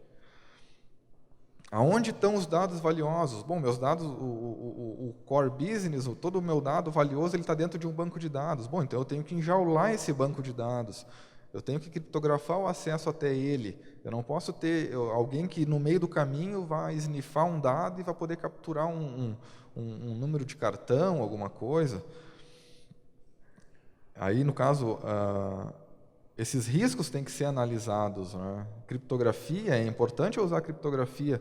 Aonde estão os dados valiosos? Bom, meus dados, o core business, todo o meu dado valioso, ele está dentro de um banco de dados. Bom, então eu tenho que enjaular esse banco de dados. Eu tenho que criptografar o acesso até ele. Eu não posso ter alguém que no meio do caminho vai snifar um dado e vai poder capturar um número de cartão, alguma coisa. Aí, no caso, esses riscos têm que ser analisados. Né? Criptografia, é importante usar criptografia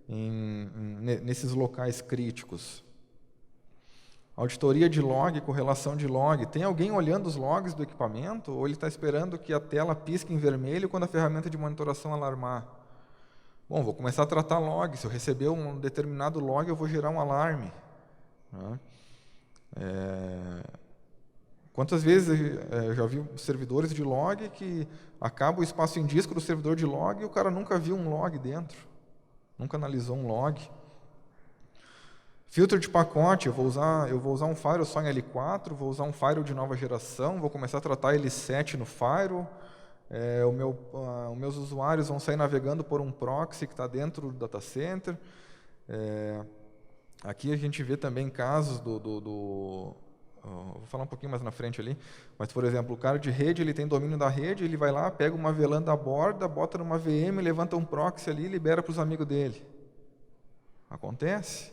nesses locais críticos. Auditoria de log, correlação de log. Tem alguém olhando os logs do equipamento ou ele está esperando que a tela pisque em vermelho quando a ferramenta de monitoração alarmar? Bom, vou começar a tratar log. Se eu receber um determinado log, eu vou gerar um alarme. Né? Quantas vezes eu já vi servidores de log que acaba o espaço em disco do servidor de log e o cara nunca viu um log dentro, nunca analisou um log. Filtro de pacote, eu vou usar um firewall só em L4, vou usar um firewall de nova geração, vou começar a tratar L7 no firewall, os meus usuários vão sair navegando por um proxy que está dentro do data center. Aqui a gente vê também casos vou falar um pouquinho mais na frente ali, mas, por exemplo, o cara de rede, ele tem domínio da rede, ele vai lá, pega uma VLAN da borda, bota numa VM, levanta um proxy ali e libera para os amigos dele. Acontece.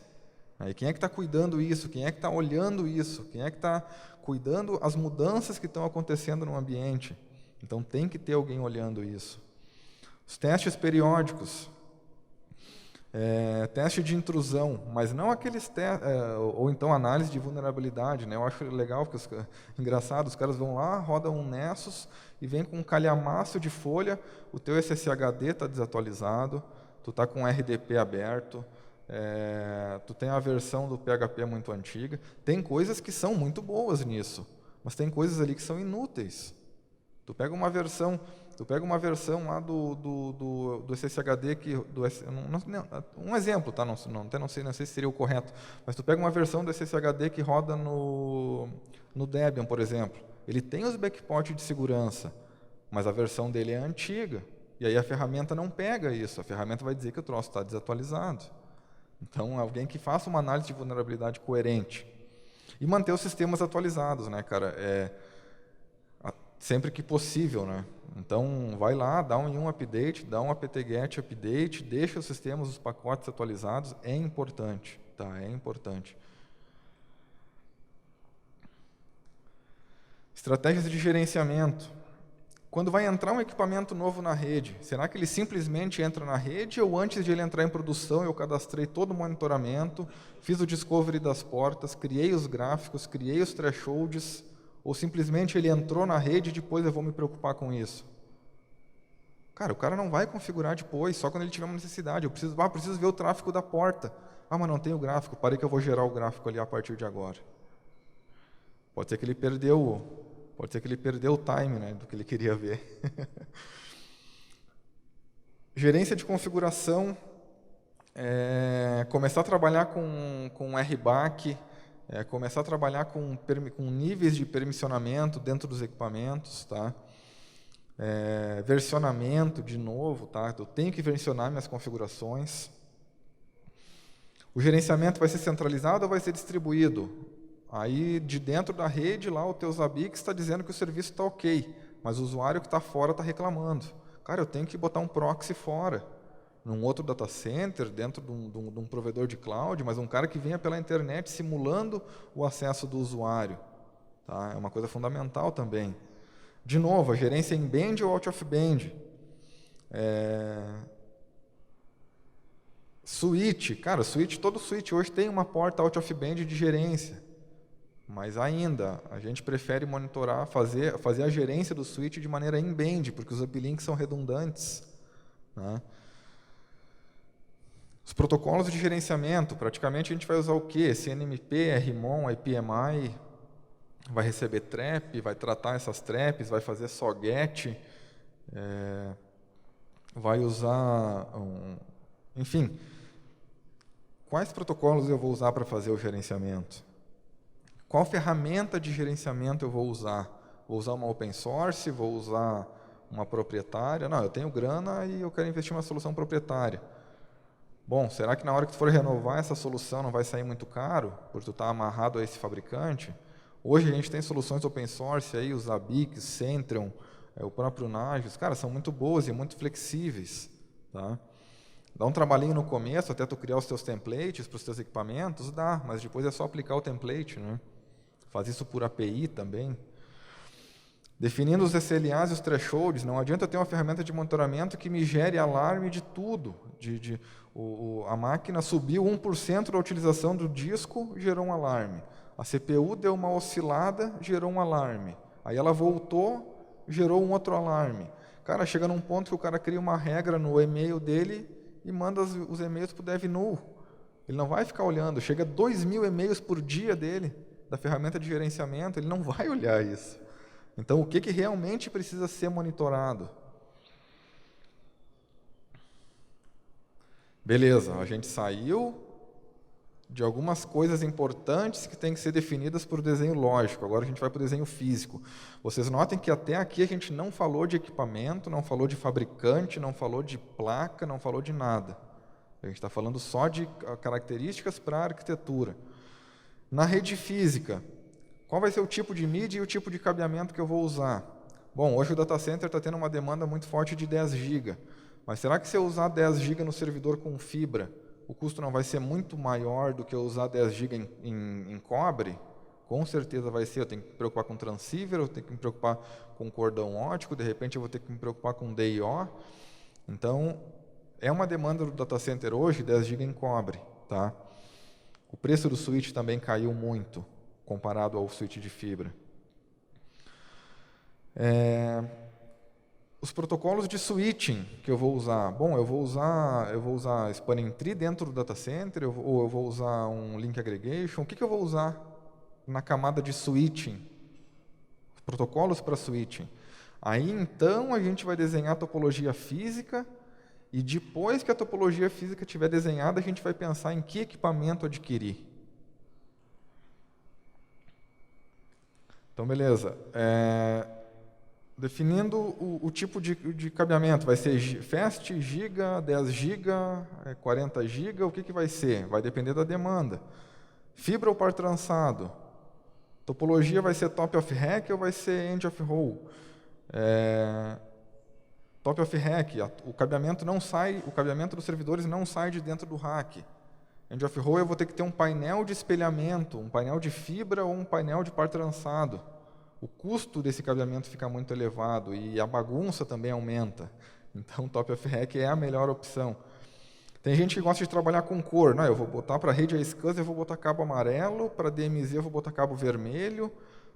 Aí, quem é que está cuidando isso? Quem é que está olhando isso? Quem é que está cuidando as mudanças que estão acontecendo no ambiente? Então, tem que ter alguém olhando isso. Os testes periódicos. Teste de intrusão, mas não aqueles testes, ou então análise de vulnerabilidade. Né? Eu acho legal, porque engraçado, os caras vão lá, rodam um Nessus e vem com um calhamaço de folha, o teu SSHD está desatualizado, tu está com o RDP aberto, tu tem a versão do PHP muito antiga. Tem coisas que são muito boas nisso, mas tem coisas ali que são inúteis. Tu pega uma versão lá do SSHD, um exemplo, tá? Não sei se seria o correto, mas tu pega uma versão do SSHD que roda no Debian, por exemplo. Ele tem os backports de segurança, mas a versão dele é antiga. E aí a ferramenta não pega isso, a ferramenta vai dizer que o troço está desatualizado. Então, alguém que faça uma análise de vulnerabilidade coerente. E manter os sistemas atualizados, né, cara? Sempre que possível, né? Então, vai lá, dá um update, dá um apt-get update, deixa os sistemas, os pacotes atualizados, é importante, tá? É importante. Estratégias de gerenciamento. Quando vai entrar um equipamento novo na rede, será que ele simplesmente entra na rede ou antes de ele entrar em produção eu cadastrei todo o monitoramento, fiz o discovery das portas, criei os gráficos, criei os thresholds, ou simplesmente ele entrou na rede e depois eu vou me preocupar com isso? Cara, o cara não vai configurar depois, só quando ele tiver uma necessidade. Eu preciso ver o tráfego da porta. Mas não tem o gráfico, parei que eu vou gerar o gráfico ali a partir de agora. Pode ser que ele perdeu o time, né, do que ele queria ver. Gerência de configuração, começar a trabalhar com RBAC, começar a trabalhar com níveis de permissionamento dentro dos equipamentos. Tá? versionamento, de novo, tá? Eu tenho que versionar minhas configurações. O gerenciamento vai ser centralizado ou vai ser distribuído? Aí, de dentro da rede, lá o teu Zabbix está dizendo que o serviço está ok, mas o usuário que está fora está reclamando. Cara, eu tenho que botar um proxy fora, num outro data center, dentro de um provedor de cloud, mas um cara que venha pela internet simulando o acesso do usuário. Tá? É uma coisa fundamental também. De novo, a gerência em band ou out of band. Switch, cara, todo switch hoje tem uma porta out of band de gerência, mas ainda a gente prefere monitorar, fazer a gerência do switch de maneira in band, porque os uplinks são redundantes. Né? Os protocolos de gerenciamento, praticamente a gente vai usar o quê? CNMP, RMON, IPMI, vai receber trap, vai tratar essas traps, vai fazer só get, vai usar, enfim, quais protocolos eu vou usar para fazer o gerenciamento? Qual ferramenta de gerenciamento eu vou usar? Vou usar uma open source, vou usar uma proprietária? Não, eu tenho grana e eu quero investir em uma solução proprietária. Bom, será que na hora que tu for renovar essa solução não vai sair muito caro, por tu estar amarrado a esse fabricante? Hoje a gente tem soluções open source, aí, os Zabbix, Centrion, o próprio Nagios, cara, são muito boas e muito flexíveis. Tá? Dá um trabalhinho no começo, até tu criar os teus templates para os teus equipamentos, dá, mas depois é só aplicar o template. Né? Faz isso por API também. Definindo os SLAs e os thresholds, não adianta eu ter uma ferramenta de monitoramento que me gere alarme de tudo. A máquina subiu 1% da utilização do disco, gerou um alarme. A CPU deu uma oscilada, gerou um alarme. Aí ela voltou, gerou um outro alarme. Cara, chega num ponto que o cara cria uma regra no e-mail dele e manda os e-mails para o DevNull. Ele não vai ficar olhando. Chega 2.000 e-mails por dia dele, da ferramenta de gerenciamento, ele não vai olhar isso. Então, o que realmente precisa ser monitorado? Beleza, a gente saiu de algumas coisas importantes que têm que ser definidas por desenho lógico. Agora a gente vai para o desenho físico. Vocês notem que até aqui a gente não falou de equipamento, não falou de fabricante, não falou de placa, não falou de nada. A gente está falando só de características para a arquitetura. Na rede física, qual vai ser o tipo de mídia e o tipo de cabeamento que eu vou usar? Bom, hoje o data center está tendo uma demanda muito forte de 10 GB. Mas será que se eu usar 10 GB no servidor com fibra, o custo não vai ser muito maior do que eu usar 10 GB em cobre? Com certeza vai ser. Eu tenho que me preocupar com transceiver, eu tenho que me preocupar com cordão óptico, de repente eu vou ter que me preocupar com DIO. Então, é uma demanda do data center hoje, 10 GB em cobre. Tá? O preço do switch também caiu muito, comparado ao switch de fibra. Os protocolos de switching que eu vou usar. Bom, eu vou usar spanning tree dentro do data center, ou eu vou usar um link aggregation. O que eu vou usar na camada de switching? Protocolos para switching. Aí, então, a gente vai desenhar a topologia física e depois que a topologia física estiver desenhada, a gente vai pensar em que equipamento adquirir. Então, beleza. Definindo o tipo de cabeamento, vai ser fast, giga, 10 giga, 40 giga, o que vai ser? Vai depender da demanda. Fibra ou par trançado? Topologia vai ser top of rack ou vai ser end of row? Top of rack, o cabeamento dos servidores não sai de dentro do rack. End of row eu vou ter que ter um painel de espelhamento, um painel de fibra ou um painel de par trançado. O custo desse cabeamento fica muito elevado e a bagunça também aumenta. Então, top of rack é a melhor opção. Tem gente que gosta de trabalhar com cor. Não, eu vou botar para a rede iSCSI, eu vou botar cabo amarelo, para DMZ eu vou botar cabo vermelho,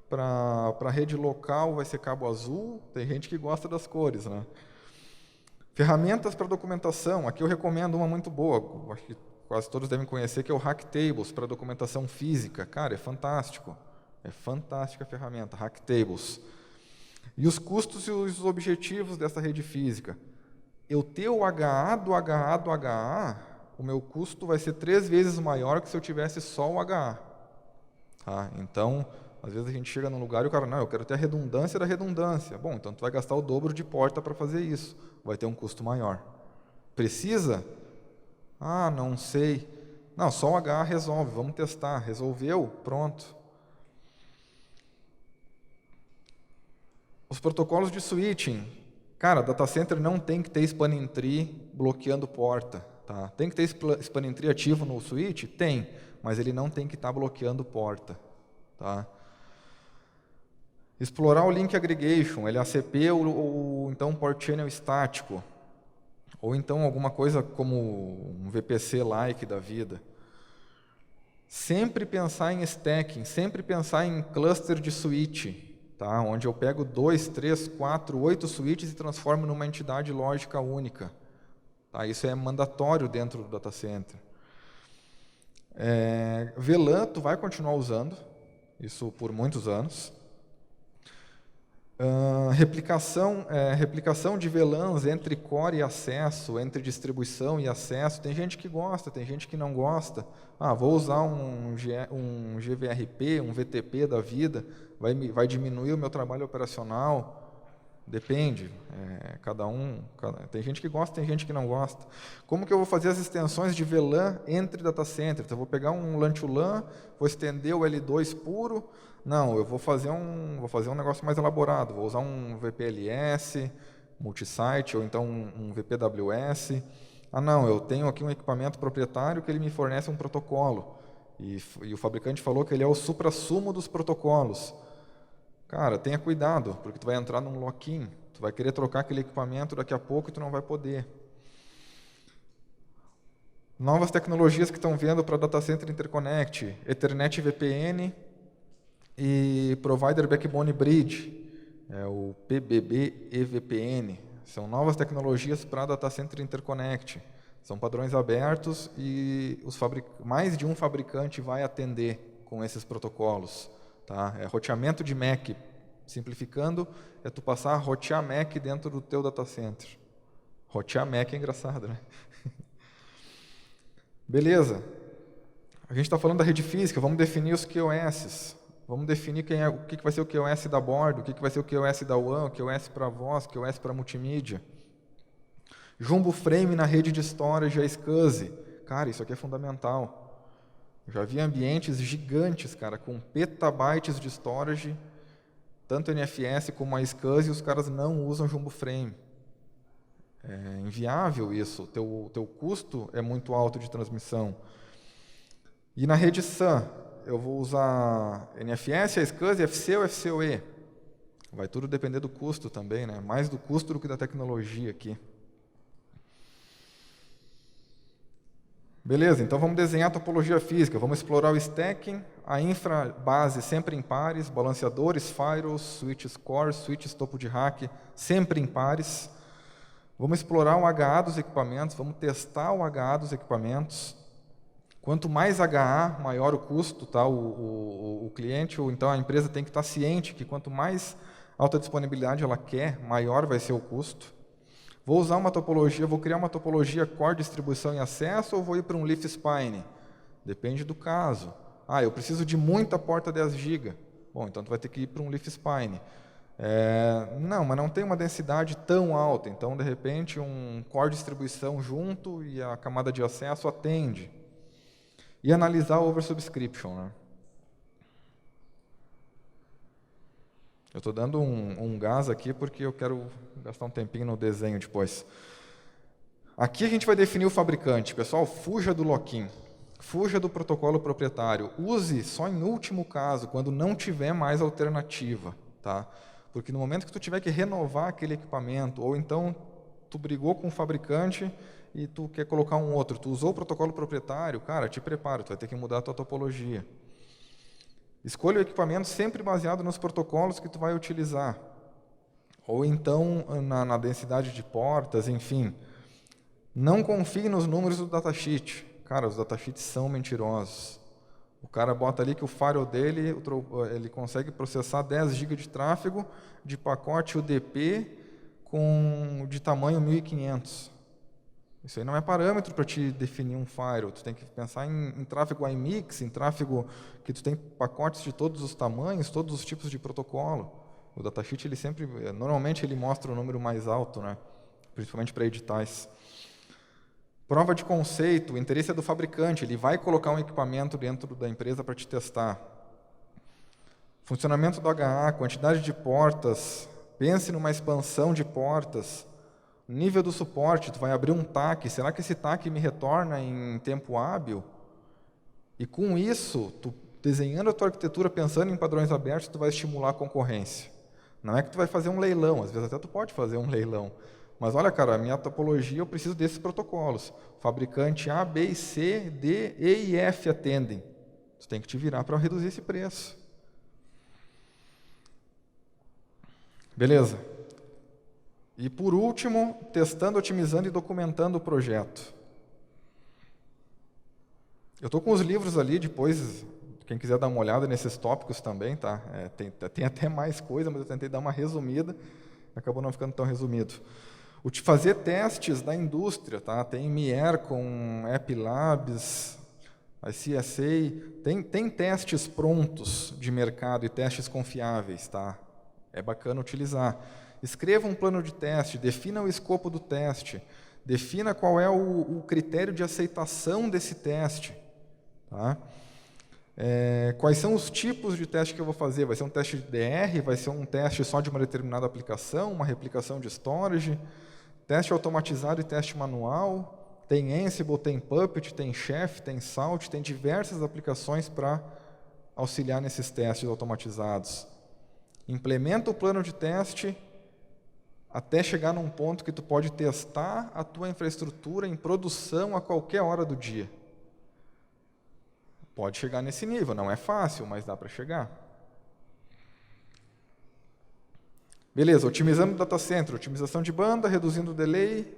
para a rede local vai ser cabo azul. Tem gente que gosta das cores. Né? Ferramentas para documentação. Aqui eu recomendo uma muito boa, acho que quase todos devem conhecer, que é o Hacktables, para documentação física. Cara, é fantástico. É fantástica a ferramenta, Hacktables. E os custos e os objetivos dessa rede física. Eu ter o HA do HA do HA, o meu custo vai ser 3 vezes maior que se eu tivesse só o HA. Tá? Então, Às vezes a gente chega num lugar e o cara, não, eu quero ter a redundância da redundância. Bom, então tu vai gastar o dobro de porta para fazer isso. Vai ter um custo maior. Precisa? Ah, não sei. Não, só o HA resolve, vamos testar. Resolveu? Pronto. Os protocolos de switching. Cara, data center não tem que ter spanning tree bloqueando porta. Tá? Tem que ter spanning tree ativo no switch? Tem, mas ele não tem que estar bloqueando porta. Tá? Explorar o link aggregation, LACP ou então port channel estático. Ou então alguma coisa como um VPC-like da vida. Sempre pensar em stacking, sempre pensar em cluster de switch, tá? Onde eu pego 2, 3, 4, 8 switches e transformo numa entidade lógica única. Tá? Isso é mandatório dentro do data center. VLAN tu vai continuar usando, isso por muitos anos. Replicação de VLANs entre core e acesso, entre distribuição e acesso. Tem gente que gosta, tem gente que não gosta. Vou usar um GVRP, um VTP da vida, vai diminuir o meu trabalho operacional. Depende, tem gente que gosta, tem gente que não gosta. Como que eu vou fazer as extensões de VLAN entre data centers? Eu vou pegar um LAN to LAN, vou estender o L2 puro. Não, eu vou fazer um negócio mais elaborado, vou usar um VPLS, multisite, ou então um VPWS. Não, eu tenho aqui um equipamento proprietário que ele me fornece um protocolo. E o fabricante falou que ele é o suprassumo dos protocolos. Cara, tenha cuidado, porque tu vai entrar num lock-in, tu vai querer trocar aquele equipamento daqui a pouco e tu não vai poder. Novas tecnologias que estão vendo para Data Center Interconnect, Ethernet VPN e Provider Backbone Bridge, o PBB EVPN. São novas tecnologias para Data Center Interconnect. São padrões abertos e mais de um fabricante vai atender com esses protocolos. Tá? Roteamento de MAC, simplificando, tu passar a rotear MAC dentro do teu data center. Rotear MAC é engraçado, né? Beleza. A gente está falando da rede física, vamos definir os QoS. Vamos definir o que vai ser o QoS da bordo, o que vai ser o QoS da WAN, o QoS para voz, o QoS para multimídia. Jumbo frame na rede de storage, a SCSI. Cara, isso aqui é fundamental. Eu já vi ambientes gigantes, cara, com petabytes de storage, tanto NFS como a SCSI, e os caras não usam jumbo frame. É inviável isso, teu custo é muito alto de transmissão. E na rede SAN, eu vou usar NFS, a SCSI, FC ou FCOE. Vai tudo depender do custo também, né? Mais do custo do que da tecnologia aqui. Beleza, então vamos desenhar a topologia física, vamos explorar o stacking, a infra base sempre em pares, balanceadores, firewalls, switches core, switches topo de rack, sempre em pares. Vamos explorar o HA dos equipamentos, vamos testar o HA dos equipamentos. Quanto mais HA, maior o custo, tá? O cliente ou então a empresa tem que estar ciente que quanto mais alta disponibilidade ela quer, maior vai ser o custo. Vou usar uma topologia, vou criar uma topologia core distribuição e acesso ou vou ir para um leaf spine? Depende do caso. Eu preciso de muita porta 10 GB. Bom, então tu vai ter que ir para um leaf spine. Não, mas não tem uma densidade tão alta, então de repente um core distribuição junto e a camada de acesso atende. E analisar o oversubscription, né? Eu estou dando um gás aqui porque eu quero gastar um tempinho no desenho depois. Aqui a gente vai definir o fabricante. Pessoal, fuja do lock-in. Fuja do protocolo proprietário. Use só em último caso, quando não tiver mais alternativa. Tá? Porque no momento que tu tiver que renovar aquele equipamento, ou então tu brigou com o fabricante e tu quer colocar um outro, tu usou o protocolo proprietário, cara, te prepara, tu vai ter que mudar a tua topologia. Escolha o equipamento sempre baseado nos protocolos que tu vai utilizar. Ou então na densidade de portas, enfim. Não confie nos números do datasheet. Cara, os datasheets são mentirosos. O cara bota ali que o firewall dele, ele consegue processar 10 GB de tráfego de pacote UDP de tamanho 1500. Isso aí não é parâmetro para te definir um firewall. Tu tem que pensar em tráfego iMix, em tráfego que tu tem pacotes de todos os tamanhos, todos os tipos de protocolo. O datasheet, normalmente ele mostra o número mais alto, né? Principalmente para editais. Prova de conceito, o interesse é do fabricante, ele vai colocar um equipamento dentro da empresa para te testar. Funcionamento do HA, quantidade de portas, pense numa expansão de portas, nível do suporte, tu vai abrir um TAC, será que esse TAC me retorna em tempo hábil? E com isso, tu desenhando a tua arquitetura, pensando em padrões abertos, tu vai estimular a concorrência. Não é que tu vai fazer um leilão, às vezes até tu pode fazer um leilão, mas olha, cara, a minha topologia eu preciso desses protocolos. Fabricante A, B, C, D, E e F atendem. Tu tem que te virar para reduzir esse preço. Beleza. E por último, testando, otimizando e documentando o projeto. Eu estou com os livros ali, depois, quem quiser dar uma olhada nesses tópicos também, tá? Tem até mais coisa, mas eu tentei dar uma resumida, acabou não ficando tão resumido. Fazer testes da indústria, tá? Tem Mier com App Labs, a CSA, tem testes prontos de mercado e testes confiáveis, tá? É bacana utilizar. Escreva um plano de teste, defina o escopo do teste, defina qual é o critério de aceitação desse teste. Tá? Quais são os tipos de teste que eu vou fazer? Vai ser um teste de DR? Vai ser um teste só de uma determinada aplicação? Uma replicação de storage? Teste automatizado e teste manual? Tem Ansible, tem Puppet, tem Chef, tem Salt, tem diversas aplicações para auxiliar nesses testes automatizados. Implementa o plano de teste até chegar num ponto que tu pode testar a tua infraestrutura em produção a qualquer hora do dia. Pode chegar nesse nível, não é fácil, mas dá para chegar. Beleza, otimizando o data center, otimização de banda, reduzindo o delay,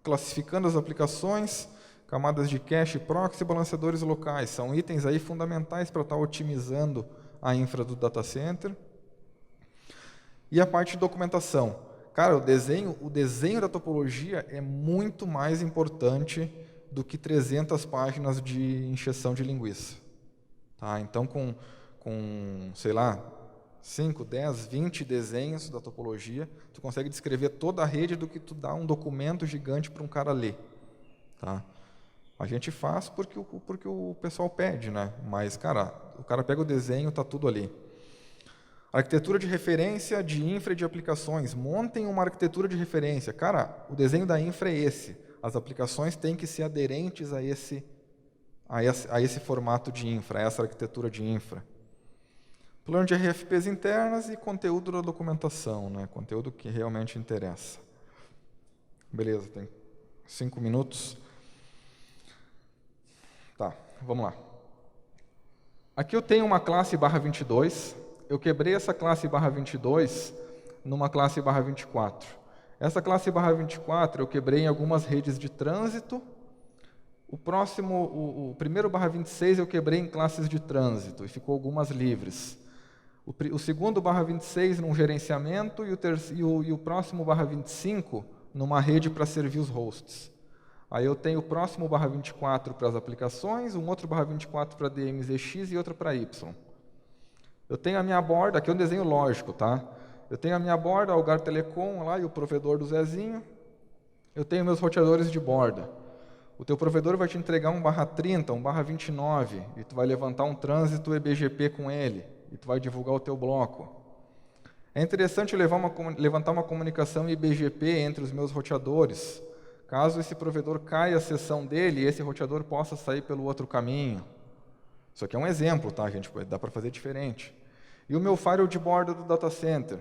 classificando as aplicações, camadas de cache, proxy, balanceadores locais. São itens aí fundamentais para estar otimizando a infra do data center. E a parte de documentação. Cara, o desenho da topologia é muito mais importante do que 300 páginas de encheção de linguiça. Tá? Então, com, sei lá, 5, 10, 20 desenhos da topologia, tu consegue descrever toda a rede do que tu dá um documento gigante para um cara ler. Tá? A gente faz porque o pessoal pede, né? Mas, cara, o cara pega o desenho, está tudo ali. Arquitetura de referência de infra e de aplicações. Montem uma arquitetura de referência. Cara, o desenho da infra é esse. As aplicações têm que ser aderentes a esse formato de infra, a essa arquitetura de infra. Plano de RFPs internas e conteúdo da documentação, né? Conteúdo que realmente interessa. Beleza, tem 5 minutos. Tá, vamos lá. Aqui eu tenho uma classe /22. Eu quebrei essa classe /22 numa classe /24. Essa classe /24 eu quebrei em algumas redes de trânsito. O primeiro /26 eu quebrei em classes de trânsito e ficou algumas livres. O segundo /26 num gerenciamento e o próximo /25 numa rede para servir os hosts. Aí eu tenho o próximo /24 para as aplicações, um outro /24 para DMZX e outro para Y. Eu tenho a minha borda, aqui é um desenho lógico, tá? Eu tenho a minha borda, Algar Telecom lá e o provedor do Zezinho. Eu tenho meus roteadores de borda. O teu provedor vai te entregar um /30, um /29, e tu vai levantar um trânsito eBGP com ele, e tu vai divulgar o teu bloco. É interessante levantar uma comunicação eBGP entre os meus roteadores, caso esse provedor caia a sessão dele e esse roteador possa sair pelo outro caminho. Isso aqui é um exemplo, tá, gente? Dá para fazer diferente. E o meu firewall de borda do data center?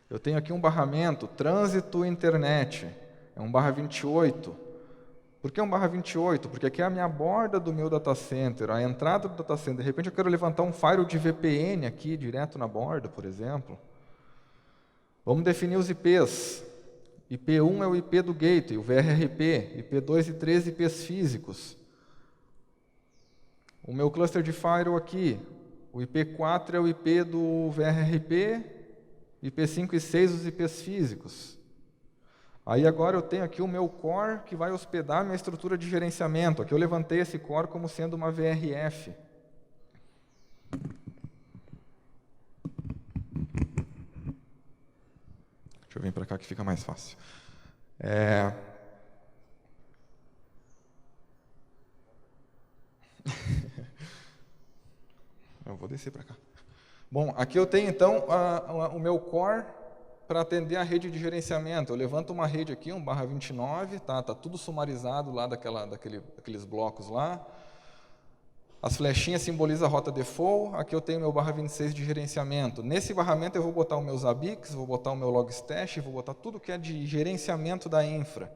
Eu tenho aqui um barramento, trânsito internet, é um /28. Por que um /28? Porque aqui é a minha borda do meu data center, a entrada do data center. De repente eu quero levantar um firewall de VPN aqui, direto na borda, por exemplo. Vamos definir os IPs. IP1 é o IP do gateway, o VRRP. IP2 e 3 IPs físicos. O meu cluster de firewall aqui, o IP4 é o IP do VRRP, IP5 e 6 os IPs físicos. Aí agora eu tenho aqui o meu core que vai hospedar a minha estrutura de gerenciamento. Aqui eu levantei esse core como sendo uma VRF. Deixa eu vir para cá que fica mais fácil. Eu vou descer para cá. Bom, aqui eu tenho então o meu core para atender a rede de gerenciamento. Eu levanto uma rede aqui, 1/29, tá tudo sumarizado lá daqueles blocos lá. As flechinhas simbolizam a rota default. Aqui eu tenho meu /26 de gerenciamento. Nesse barramento eu vou botar os meus ABICs, vou botar o meu Logstash, vou botar tudo que é de gerenciamento da infra.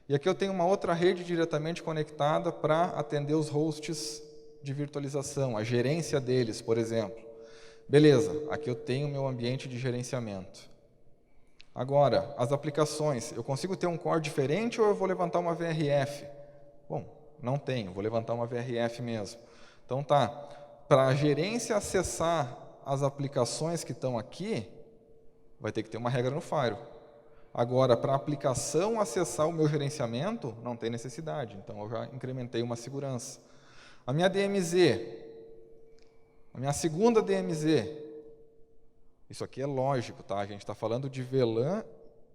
E aqui eu tenho uma outra rede diretamente conectada para atender os hosts de virtualização, a gerência deles, por exemplo. Beleza, aqui eu tenho o meu ambiente de gerenciamento. Agora, as aplicações, eu consigo ter um core diferente ou eu vou levantar uma VRF? Bom, não tenho, vou levantar uma VRF mesmo. Então tá, para a gerência acessar as aplicações que estão aqui, vai ter que ter uma regra no Firewall. Agora, para a aplicação acessar o meu gerenciamento, não tem necessidade, então eu já incrementei uma segurança. A minha DMZ, a minha segunda DMZ, isso aqui é lógico, tá? A gente está falando de VLAN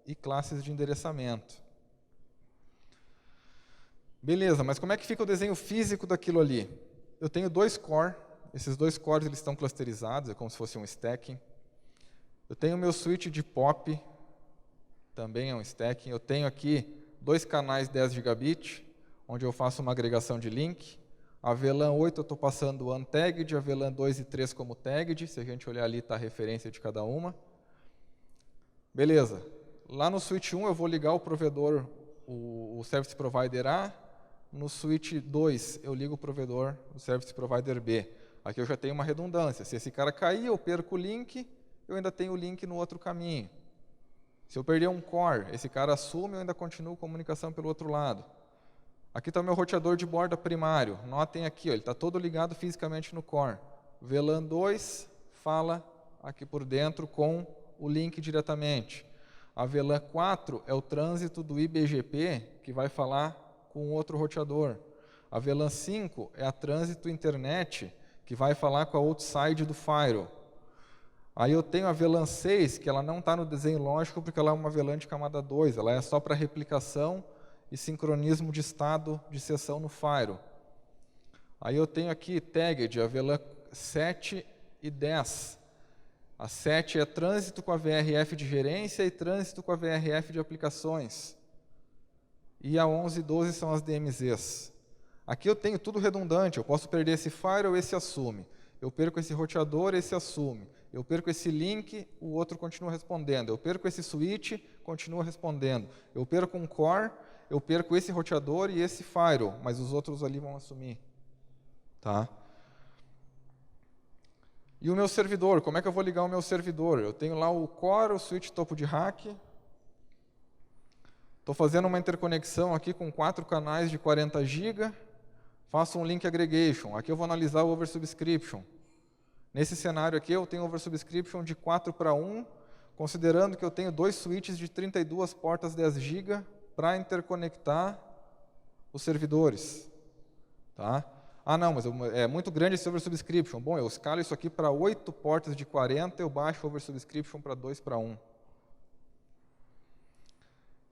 e classes de endereçamento. Beleza, mas como é que fica o desenho físico daquilo ali? Eu tenho 2 core, esses 2 cores eles estão clusterizados, é como se fosse um stacking. Eu tenho o meu switch de POP, também é um stacking. Eu tenho aqui 2 canais 10 gigabit, onde eu faço uma agregação de link. A VLAN 8 eu estou passando untagged, a VLAN 2 e 3 como tagged. Se a gente olhar ali, está a referência de cada uma. Beleza. Lá no switch 1 eu vou ligar o provedor, o Service Provider A. No switch 2 eu ligo o provedor, o Service Provider B. Aqui eu já tenho uma redundância. Se esse cara cair, eu perco o link, eu ainda tenho o link no outro caminho. Se eu perder um core, esse cara assume, eu ainda continuo comunicação pelo outro lado. Aqui está o meu roteador de borda primário. Notem aqui, ó, ele está todo ligado fisicamente no core. VLAN 2 fala aqui por dentro com o link diretamente. A VLAN 4 é o trânsito do IBGP que vai falar com outro roteador. A VLAN 5 é a trânsito internet que vai falar com a outside do firewall. Aí eu tenho a VLAN 6, que ela não está no desenho lógico porque ela é uma VLAN de camada 2, ela é só para replicação e sincronismo de estado de sessão no firewall. Aí eu tenho aqui tagged, a VLAN 7 e 10. A 7 é trânsito com a VRF de gerência e trânsito com a VRF de aplicações. E a 11 e 12 são as DMZs. Aqui eu tenho tudo redundante, eu posso perder esse firewall, esse assume. Eu perco esse roteador, esse assume. Eu perco esse link, o outro continua respondendo. Eu perco esse switch, continua respondendo. Eu perco um core, eu perco esse roteador e esse firewall, mas os outros ali vão assumir. Tá? E o meu servidor, como é que eu vou ligar o meu servidor? Eu tenho lá o core, o switch topo de rack. Estou fazendo uma interconexão aqui com 4 canais de 40 GB. Faço um link aggregation. Aqui eu vou analisar o oversubscription. Nesse cenário aqui eu tenho oversubscription de 4:1, considerando que eu tenho 2 switches de 32 portas 10 GB para interconectar os servidores. Tá? Ah, não, mas é muito grande esse oversubscription. Bom, eu escalo isso aqui para 8 portas de 40, eu baixo o oversubscription para 2:1.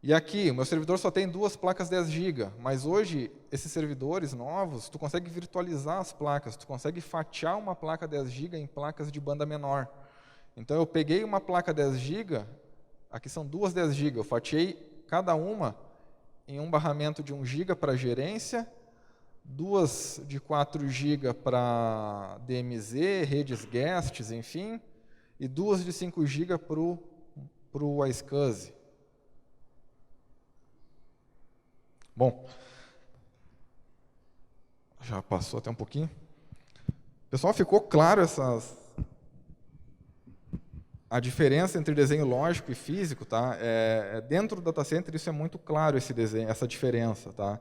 E aqui, o meu servidor só tem 2 placas 10 GB, mas hoje, esses servidores novos, tu consegue virtualizar as placas, tu consegue fatiar uma placa 10 GB em placas de banda menor. Então, eu peguei uma placa 10 GB, aqui são 2 10 GB, eu fatiei cada uma em um barramento de 1 GB para gerência, 2 de 4 GB para DMZ, redes guests, enfim, e 2 de 5 GB para o iSCSI. Bom, já passou até um pouquinho. Pessoal, ficou claro a diferença entre desenho lógico e físico, tá? Dentro do data center isso é muito claro, esse desenho, essa diferença, tá?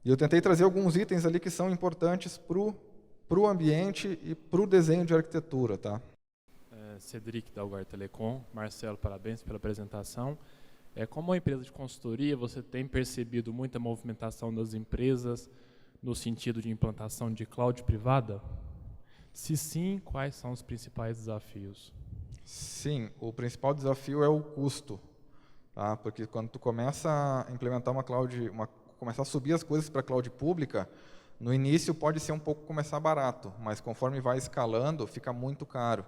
E eu tentei trazer alguns itens ali que são importantes para o ambiente e para o desenho de arquitetura, tá? Cedric da Algar Telecom. Marcelo, parabéns pela apresentação. Como uma empresa de consultoria, você tem percebido muita movimentação das empresas no sentido de implantação de cloud privada? Se sim, quais são os principais desafios? Sim, o principal desafio é o custo, tá? Porque quando tu começa a implementar uma cloud, começar a subir as coisas para a cloud pública, no início pode ser um pouco começar barato, mas conforme vai escalando, fica muito caro.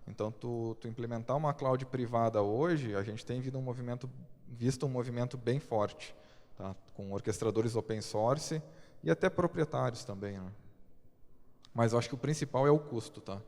Então, tu implementar uma cloud privada hoje, a gente tem visto um movimento bem forte, tá? Com orquestradores open source e até proprietários também, né? Mas eu acho que o principal é o custo, tá?